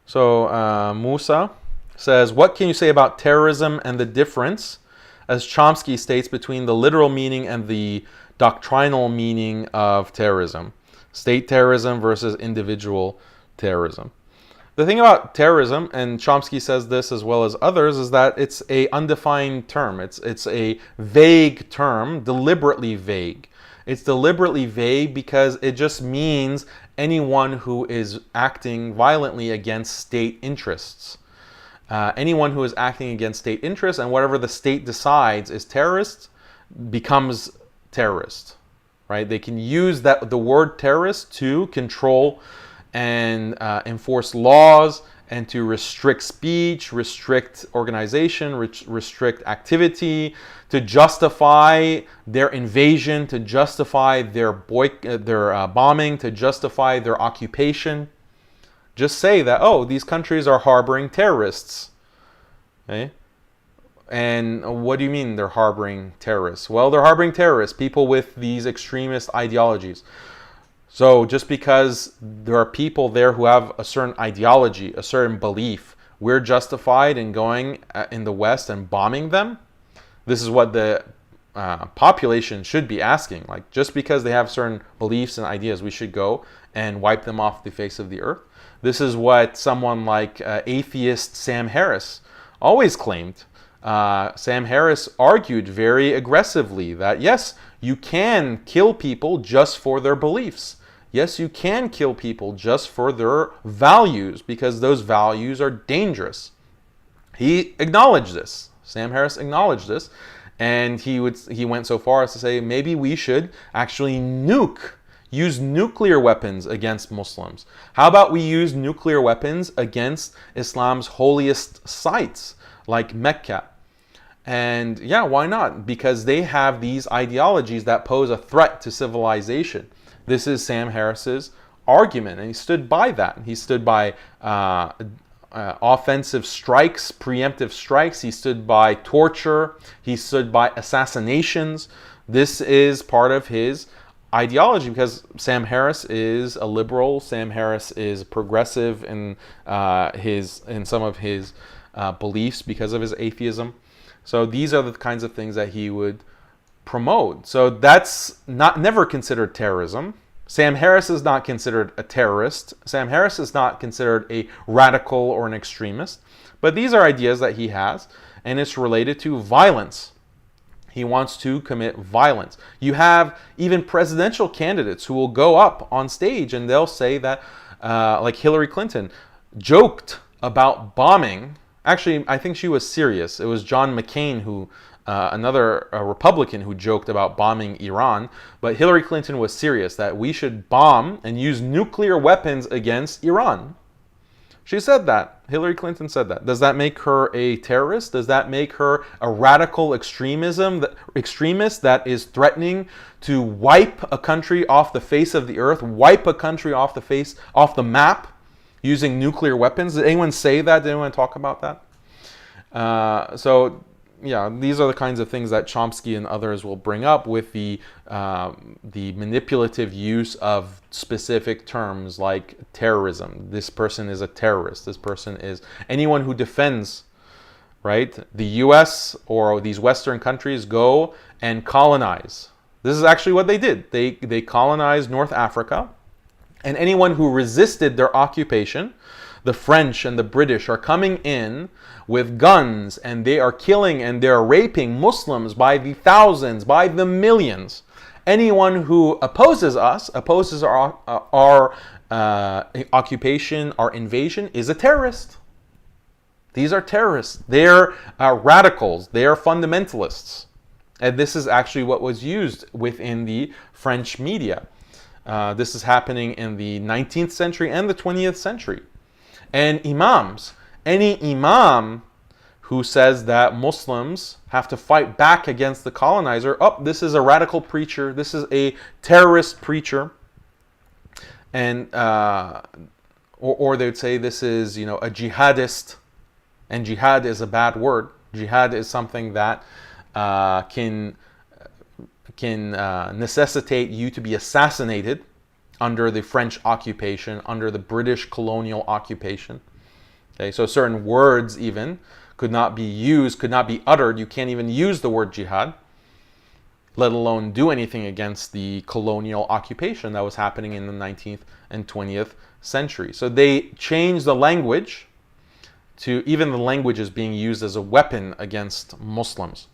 So Musa says, what can you say about terrorism and the difference, as Chomsky states, between the literal meaning and the doctrinal meaning of terrorism? State terrorism versus individual terrorism. The thing about terrorism, and Chomsky says this as well as others, is that it's a undefined term. It's a vague term, deliberately vague. It's deliberately vague because it just means anyone who is acting violently against state interests. Anyone who is acting against state interests, and whatever the state decides is terrorist, becomes terrorist. Right? They can use the word terrorist to control and enforce laws, and to restrict speech, restrict organization, restrict activity, to justify their invasion, to justify their bombing, to justify their occupation. Just say that, oh, these countries are harboring terrorists. Okay? And what do you mean they're harboring terrorists? Well, they're harboring terrorists, people with these extremist ideologies. So just because there are people there who have a certain ideology, a certain belief, we're justified in going in the West and bombing them? This is what the population should be asking. Like, just because they have certain beliefs and ideas, we should go and wipe them off the face of the earth? This is what someone like atheist Sam Harris always claimed. Sam Harris argued very aggressively that, yes, you can kill people just for their beliefs. Yes, you can kill people just for their values, because those values are dangerous. He acknowledged this. Sam Harris acknowledged this, and he went so far as to say maybe we should actually use nuclear weapons against Muslims. How about we use nuclear weapons against Islam's holiest sites, like Mecca? And yeah, why not? Because they have these ideologies that pose a threat to civilization. This is Sam Harris's argument, and he stood by that. He stood by offensive strikes, preemptive strikes. He stood by torture. He stood by assassinations. This is part of his ideology, because Sam Harris is a liberal. Sam Harris is progressive in some of his beliefs because of his atheism. So these are the kinds of things that he would promote. So that's never considered terrorism. Sam Harris is not considered a terrorist. Sam Harris is not considered a radical or an extremist. But these are ideas that he has, and it's related to violence. He wants to commit violence. You have even presidential candidates who will go up on stage and they'll say that, like Hillary Clinton, joked about bombing. Actually, I think she was serious. It was John McCain who, another Republican, who joked about bombing Iran. But Hillary Clinton was serious that we should bomb and use nuclear weapons against Iran. She said that. Hillary Clinton said that. Does that make her a terrorist? Does that make her a radical extremist that is threatening to wipe a country off the face of the earth, wipe a country off the map using nuclear weapons? Did anyone say that? Did anyone talk about that? So yeah, these are the kinds of things that Chomsky and others will bring up with the manipulative use of specific terms like terrorism. This person is a terrorist. This person is anyone who defends, right? The U.S. or these Western countries go and colonize. This is actually what they did. They colonized North Africa, and anyone who resisted their occupation, the French and the British are coming in with guns, and they are killing and they're raping Muslims by the thousands, by the millions. Anyone who opposes us, opposes our occupation, our invasion, is a terrorist. These are terrorists. They're radicals. They are fundamentalists. And this is actually what was used within the French media. This is happening in the 19th century and the 20th century. And imams, any imam who says that Muslims have to fight back against the colonizer, this is a radical preacher, this is a terrorist preacher. And or they would say this is, a jihadist, and jihad is a bad word. Jihad is something that can necessitate you to be assassinated under the French occupation, under the British colonial occupation. Okay, so certain words even could not be used, could not be uttered. You can't even use the word jihad, let alone do anything against the colonial occupation that was happening in the 19th and 20th century. So they changed the language to, even the language is being used as a weapon against Muslims.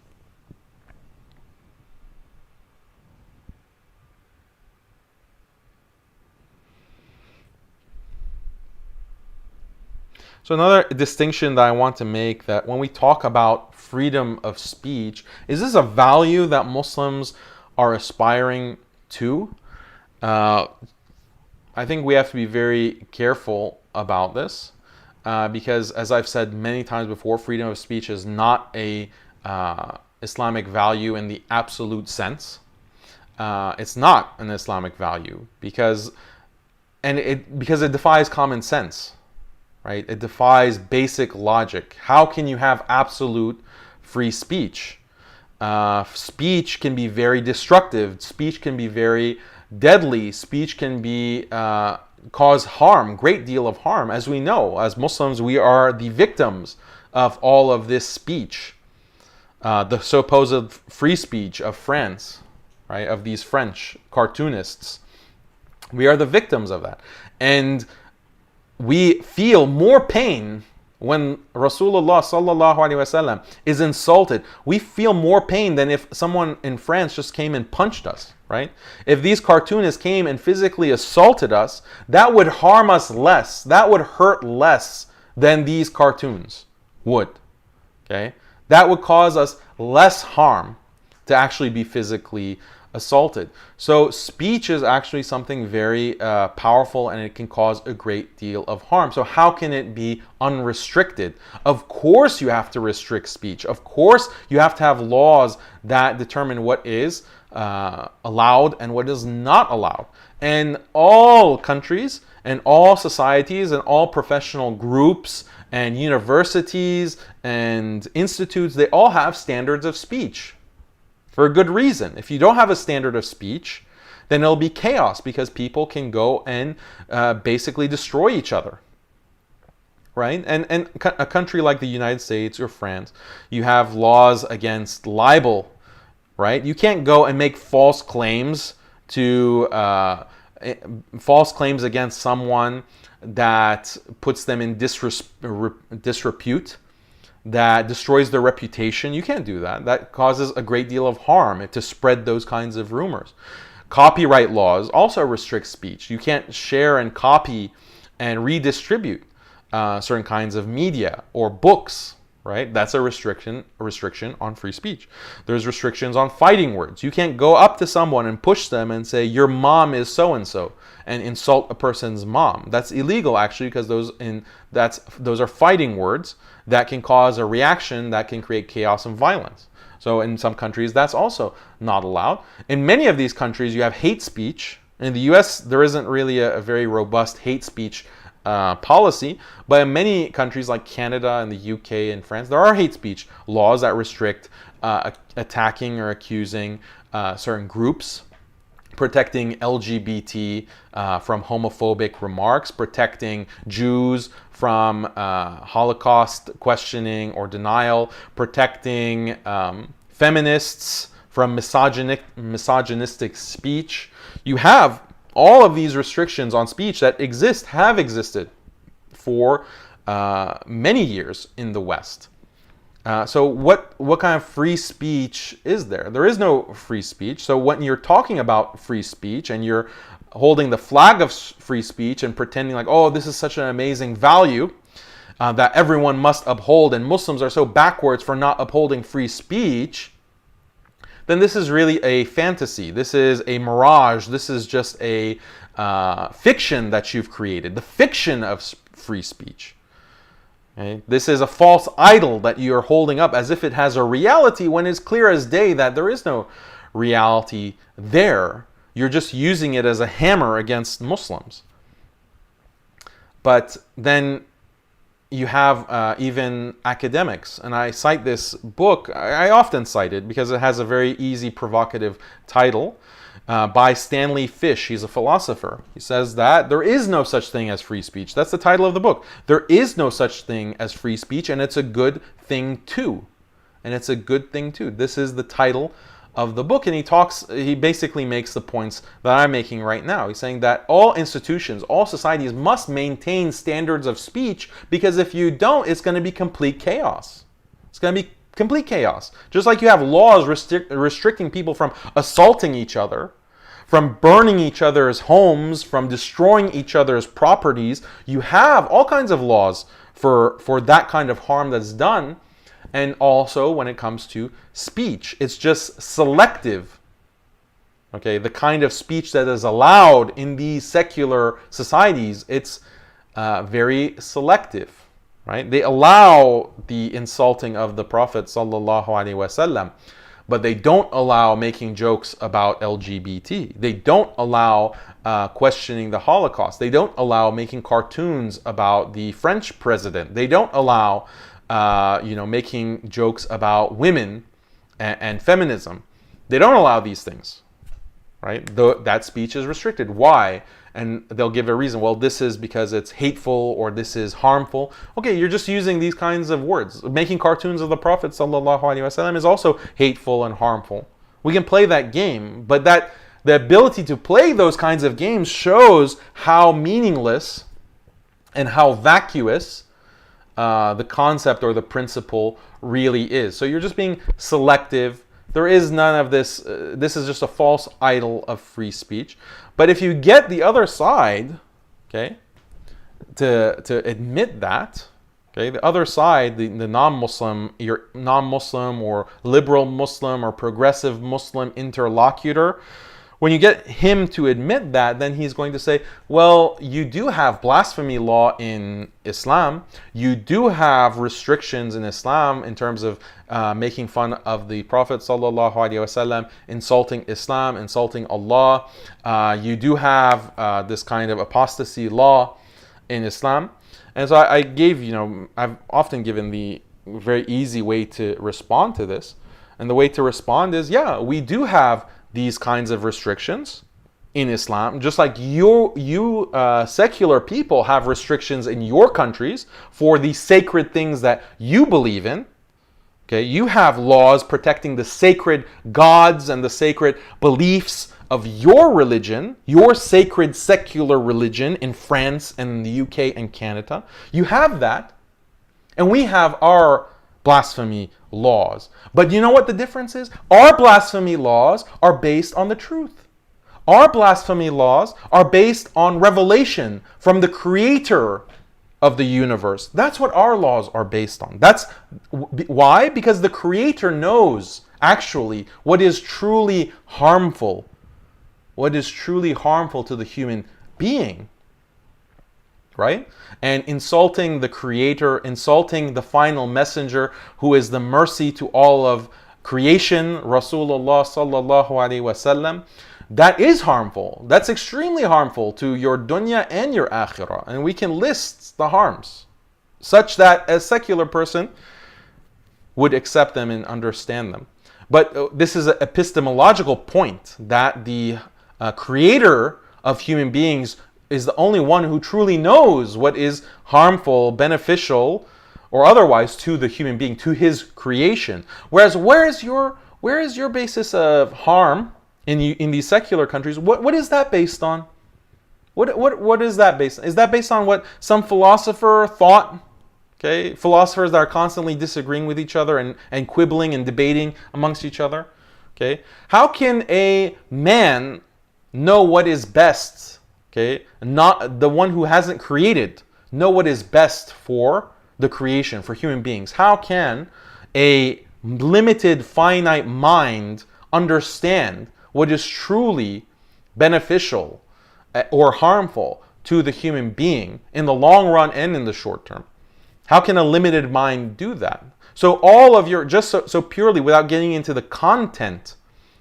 So another distinction that I want to make, that when we talk about freedom of speech, is this a value that Muslims are aspiring to? I think we have to be very careful about this because, as I've said many times before, freedom of speech is not a Islamic value in the absolute sense. It's not an Islamic value because it defies common sense. Right? It defies basic logic. How can you have absolute free speech? Speech can be very destructive. Speech can be very deadly. Speech can be cause harm, great deal of harm. As we know, as Muslims, we are the victims of all of this speech. The supposed free speech of France, right? Of these French cartoonists. We are the victims of that. And we feel more pain when Rasulullah sallallahu alaihi wasallam is insulted. We feel more pain than if someone in France just came and punched us, right? If these cartoonists came and physically assaulted us, that would harm us less. That would hurt less than these cartoons would, okay? That would cause us less harm to actually be physically assaulted. So speech is actually something very powerful, and it can cause a great deal of harm. So how can it be unrestricted? Of course you have to restrict speech. Of course you have to have laws that determine what is allowed and what is not allowed. And all countries and all societies and all professional groups and universities and institutes, they all have standards of speech. For a good reason. If you don't have a standard of speech, then it'll be chaos because people can go and basically destroy each other. Right? And a country like the United States or France, you have laws against libel. Right? You can't go and make false claims against someone that puts them in disrepute, that destroys their reputation. You can't do that. That causes a great deal of harm to spread those kinds of rumors. Copyright laws also restrict speech. You can't share and copy and redistribute certain kinds of media or books, right? That's a restriction on free speech. There's restrictions on fighting words. You can't go up to someone and push them and say, your mom is so-and-so, and insult a person's mom. That's illegal, actually, because those are fighting words that can cause a reaction that can create chaos and violence. So in some countries, that's also not allowed. In many of these countries, you have hate speech. In the US, there isn't really a very robust hate speech policy, but in many countries like Canada and the UK and France, there are hate speech laws that restrict attacking or accusing certain groups, protecting LGBT from homophobic remarks, protecting Jews from Holocaust questioning or denial, protecting feminists from misogynistic speech. You have all of these restrictions on speech that have existed for many years in the West. So what kind of free speech is there? There is no free speech. So when you're talking about free speech and you're holding the flag of free speech and pretending like, oh, this is such an amazing value that everyone must uphold, and Muslims are so backwards for not upholding free speech, then this is really a fantasy. This is a mirage. This is just a fiction that you've created, the fiction of free speech. Okay? This is a false idol that you're holding up as if it has a reality, when it's clear as day that there is no reality there. You're just using it as a hammer against Muslims. But then you have even academics, and I cite this book, I often cite it because it has a very easy, provocative title by Stanley Fish. He's a philosopher. He says that there is no such thing as free speech. That's the title of the book. There is no such thing as free speech, and it's a good thing too. This is the title of the book, and he basically makes the points that I'm making right now. He's saying that all institutions, all societies must maintain standards of speech, because if you don't, it's going to be complete chaos. It's going to be complete chaos. Just like you have laws restricting people from assaulting each other, from burning each other's homes, from destroying each other's properties, you have all kinds of laws for that kind of harm that's done. And also when it comes to speech, it's just selective. Okay, the kind of speech that is allowed in these secular societies, it's very selective, right? They allow the insulting of the Prophet sallallahu alaihi wasallam, but they don't allow making jokes about LGBT. They don't allow questioning the Holocaust. They don't allow making cartoons about the French president. They don't allow making jokes about women and feminism. They don't allow these things, right? That speech is restricted. Why? And they'll give a reason. Well, this is because it's hateful or this is harmful. Okay, you're just using these kinds of words. Making cartoons of the Prophet sallallahu alaihi wasallam is also hateful and harmful. We can play that game, but the ability to play those kinds of games shows how meaningless and how vacuous the concept or the principle really is. So you're just being selective. There is none of this. This is just a false idol of free speech. But if you get the other side, okay, to admit that, okay, the other side, the non-Muslim, your non-Muslim or liberal Muslim or progressive Muslim interlocutor, when you get him to admit that, then he's going to say, well, you do have blasphemy law in Islam. You do have restrictions in Islam in terms of making fun of the Prophet sallallahu alaihi wasallam, insulting Islam, insulting Allah. You do have this kind of apostasy law in Islam. And so I've often given the very easy way to respond to this. And the way to respond is, yeah, we do have these kinds of restrictions in Islam, just like you secular people have restrictions in your countries for the sacred things that you believe in. Okay, you have laws protecting the sacred gods and the sacred beliefs of your religion, your sacred secular religion in France and in the UK and Canada. You have that, and we have our blasphemy laws. But you know what the difference is? Our blasphemy laws are based on the truth. Our blasphemy laws are based on revelation from the Creator of the universe. That's what our laws are based on. That's why? Because the Creator knows actually what is truly harmful. What is truly harmful to the human being. Right? And insulting the Creator, insulting the final messenger who is the mercy to all of creation, Rasulullah sallallahu alaihi wasallam, that is harmful. That's extremely harmful to your dunya and your akhirah. And we can list the harms such that a secular person would accept them and understand them. But this is an epistemological point that the Creator of human beings is the only one who truly knows what is harmful, beneficial, or otherwise to the human being, to his creation. Whereas where is your basis of harm in these secular countries? What is that based on? What is that based on? Is that based on what some philosopher thought? Okay, philosophers that are constantly disagreeing with each other and quibbling and debating amongst each other. Okay, how can a man know what is best? Okay, not the one who hasn't created know what is best for the creation, for human beings. How can a limited, finite mind understand what is truly beneficial or harmful to the human being in the long run and in the short term? How can a limited mind do that? So all of your, just so purely without getting into the content,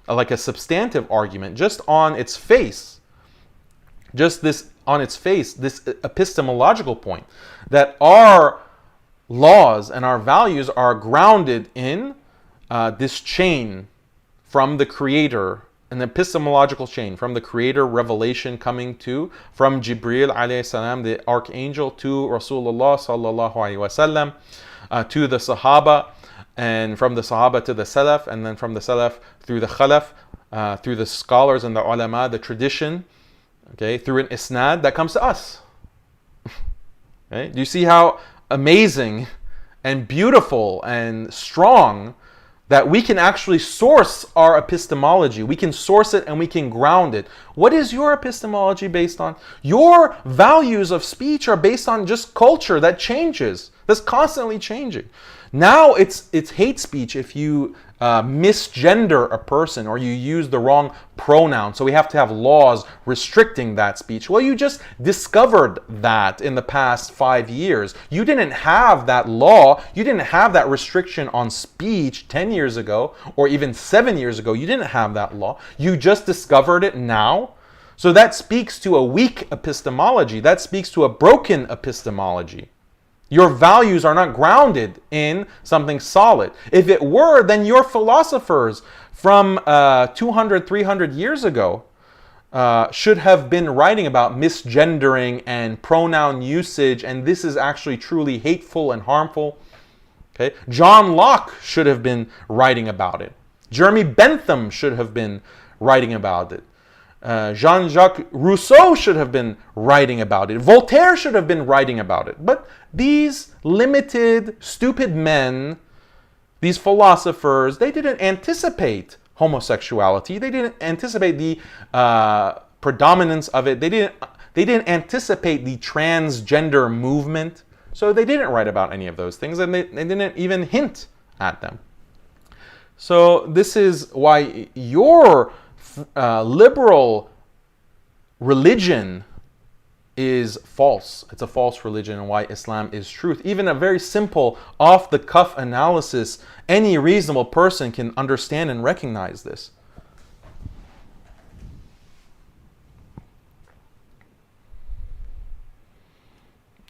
like a substantive argument, just on its face, this epistemological point, that our laws and our values are grounded in this chain from the Creator, an epistemological chain from the Creator, revelation coming from Jibril alayhi salam, the archangel, to Rasulullah sallallahu alaihi wasallam, to the Sahaba, and from the Sahaba to the Salaf, and then from the Salaf through the Khalaf, through the scholars and the ulama, the tradition, okay, through an isnad that comes to us. Okay? Do you see how amazing and beautiful and strong that we can actually source our epistemology? We can source it and we can ground it. What is your epistemology based on? Your values of speech are based on just culture that changes, that's constantly changing. Now it's hate speech if you misgender a person or you use the wrong pronoun. So we have to have laws restricting that speech. Well, you just discovered that in the past 5 years. You didn't have that law. You didn't have that restriction on speech 10 years ago or even 7 years ago. You didn't have that law. You just discovered it now. So that speaks to a weak epistemology. That speaks to a broken epistemology. Your values are not grounded in something solid. If it were, then your philosophers from 200, 300 years ago should have been writing about misgendering and pronoun usage, and this is actually truly hateful and harmful. Okay? John Locke should have been writing about it. Jeremy Bentham should have been writing about it. Jean-Jacques Rousseau should have been writing about it. Voltaire should have been writing about it. But these limited, stupid men, these philosophers, they didn't anticipate homosexuality. They didn't anticipate the predominance of it. They didn't anticipate the transgender movement. So they didn't write about any of those things, and they didn't even hint at them. So this is why your liberal religion is false. It's a false religion, and why Islam is truth. Even a very simple off-the-cuff analysis, any reasonable person can understand and recognize this.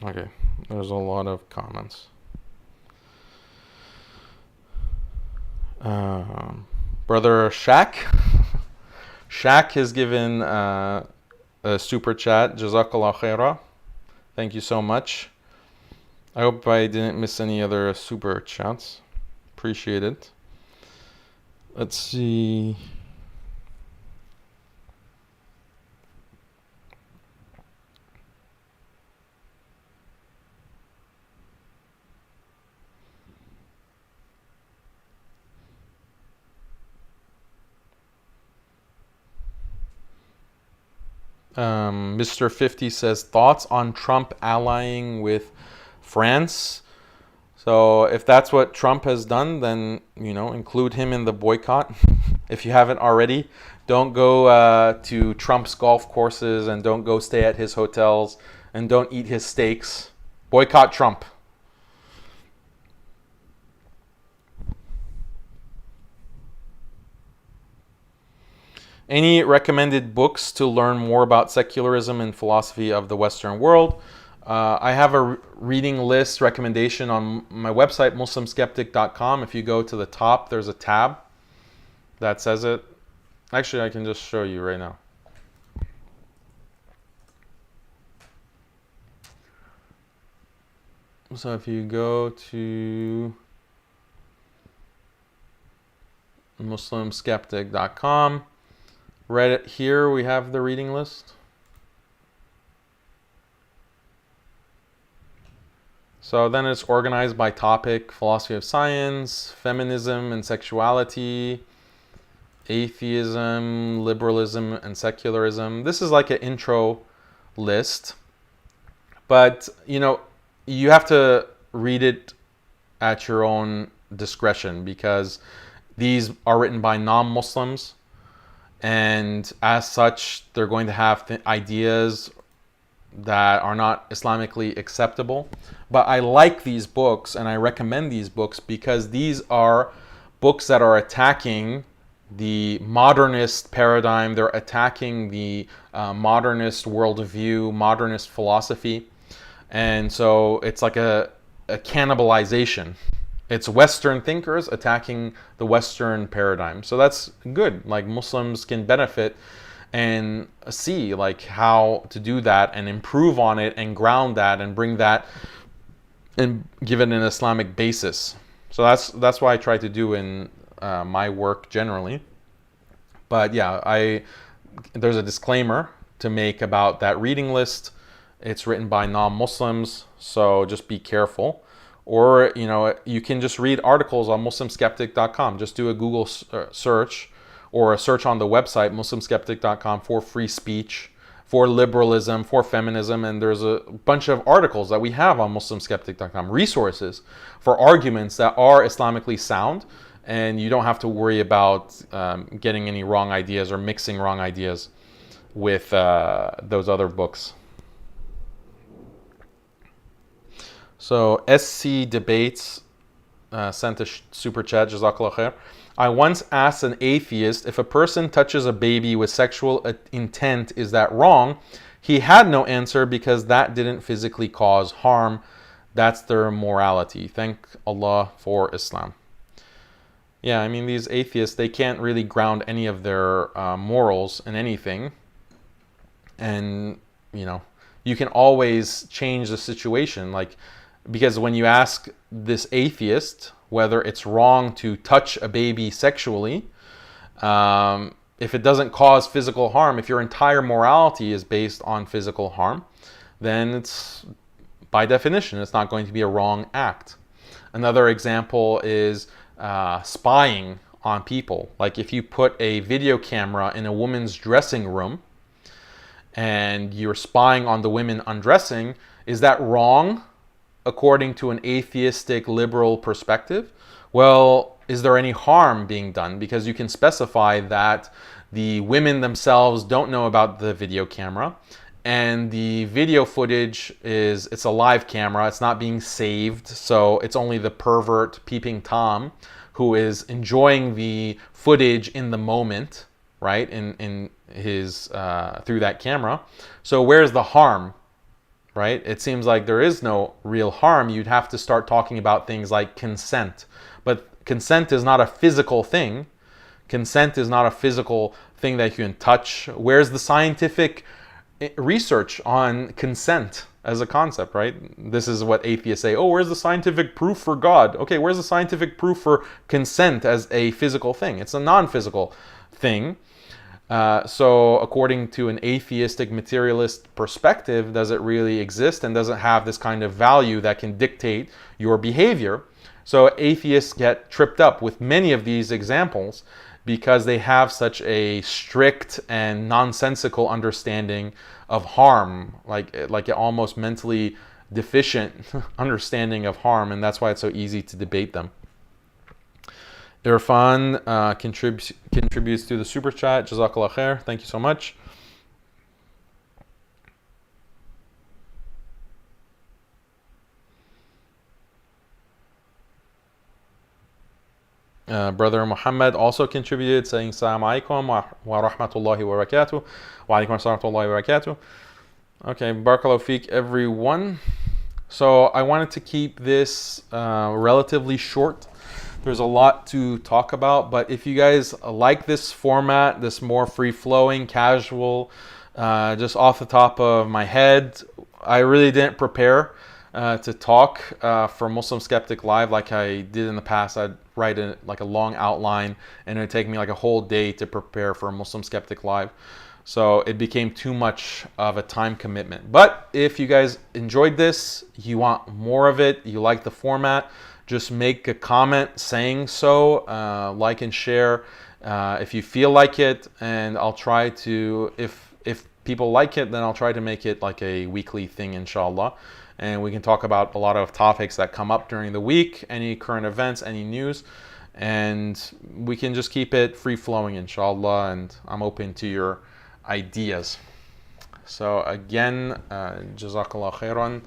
Okay, there's a lot of comments. Brother Shaq. Shaq has given a super chat. Jazakallah khairah. Thank you so much. I hope I didn't miss any other super chats. Appreciate it. Let's see. Mr. 50 says, thoughts on Trump allying with France? So if that's what Trump has done, then, include him in the boycott. If you haven't already, don't go to Trump's golf courses, and don't go stay at his hotels, and don't eat his steaks. Boycott Trump. Any recommended books to learn more about secularism and philosophy of the Western world? I have a reading list recommendation on my website, muslimskeptic.com. If you go to the top, there's a tab that says it. Actually, I can just show you right now. So if you go to muslimskeptic.com, right here we have the reading list. So then it's organized by topic: philosophy of science, feminism and sexuality, atheism, liberalism and secularism. This is like an intro list, but you have to read it at your own discretion, because these are written by non-Muslims, and as such they're going to have ideas that are not Islamically acceptable. But I like these books and I recommend these books because these are books that are attacking the modernist paradigm. They're attacking the modernist worldview, modernist philosophy. And so it's like a cannibalization. It's Western thinkers attacking the Western paradigm. So that's good. Like, Muslims can benefit and see like how to do that and improve on it and ground that and bring that and give it an Islamic basis. So that's what I try to do in my work generally. But yeah, there's a disclaimer to make about that reading list. It's written by non-Muslims, so just be careful. Or you can just read articles on muslimskeptic.com. Just do a Google search or a search on the website muslimskeptic.com for free speech, for liberalism, for feminism, and there's a bunch of articles that we have on muslimskeptic.com, resources for arguments that are Islamically sound, and you don't have to worry about getting any wrong ideas or mixing wrong ideas with those other books. So SC Debates sent a super chat, Jazakallah khair. I once asked an atheist, if a person touches a baby with sexual intent, is that wrong? He had no answer because that didn't physically cause harm. That's their morality. Thank Allah for Islam. Yeah, I mean, these atheists, they can't really ground any of their morals in anything. And, you can always change the situation. Because when you ask this atheist whether it's wrong to touch a baby sexually, if it doesn't cause physical harm, if your entire morality is based on physical harm, then it's, by definition, it's not going to be a wrong act. Another example is spying on people. Like, if you put a video camera in a woman's dressing room and you're spying on the women undressing, is that wrong according to an atheistic liberal perspective? Well, is there any harm being done? Because you can specify that the women themselves don't know about the video camera, and the video footage it's a live camera, it's not being saved, so it's only the pervert peeping Tom who is enjoying the footage in the moment, right, in his through that camera. So where's the harm? Right? It seems like there is no real harm. You'd have to start talking about things like consent. But consent is not a physical thing. Consent is not a physical thing that you can touch. Where's the scientific research on consent as a concept, right? This is what atheists say. Oh, where's the scientific proof for God? Okay, where's the scientific proof for consent as a physical thing? It's a non-physical thing. So according to an atheistic materialist perspective, does it really exist and doesn't have this kind of value that can dictate your behavior? So atheists get tripped up with many of these examples because they have such a strict and nonsensical understanding of harm, like an almost mentally deficient understanding of harm, and that's why it's so easy to debate them. Irfan contributes to the super chat. Jazakallah khair. Thank you so much. Brother Muhammad also contributed, saying Assalamu alaikum wa rahmatullahi wa barakatuh. Wa alaikum assalam wa barakatuh. Okay, barakallahu feek everyone. So I wanted to keep this relatively short. There's a lot to talk about, but if you guys like this format, this more free-flowing, casual, just off the top of my head, I really didn't prepare to talk for Muslim Skeptic Live like I did in the past. I'd write a long outline, and it would take me like a whole day to prepare for Muslim Skeptic Live. So it became too much of a time commitment. But if you guys enjoyed this, you want more of it, you like the format, just make a comment saying so, like and share if you feel like it, and I'll try to, if people like it, then I'll try to make it like a weekly thing, inshallah. And we can talk about a lot of topics that come up during the week, any current events, any news, and we can just keep it free-flowing, inshallah, and I'm open to your ideas. So again, Jazakallah khairan,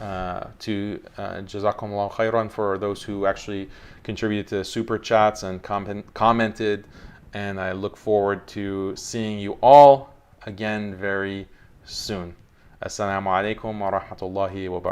Jazakumullah khairan for those who actually contributed to super chats and commented, and I look forward to seeing you all again very soon. Assalamu alaikum wa rahmatullahi wa barakatuh.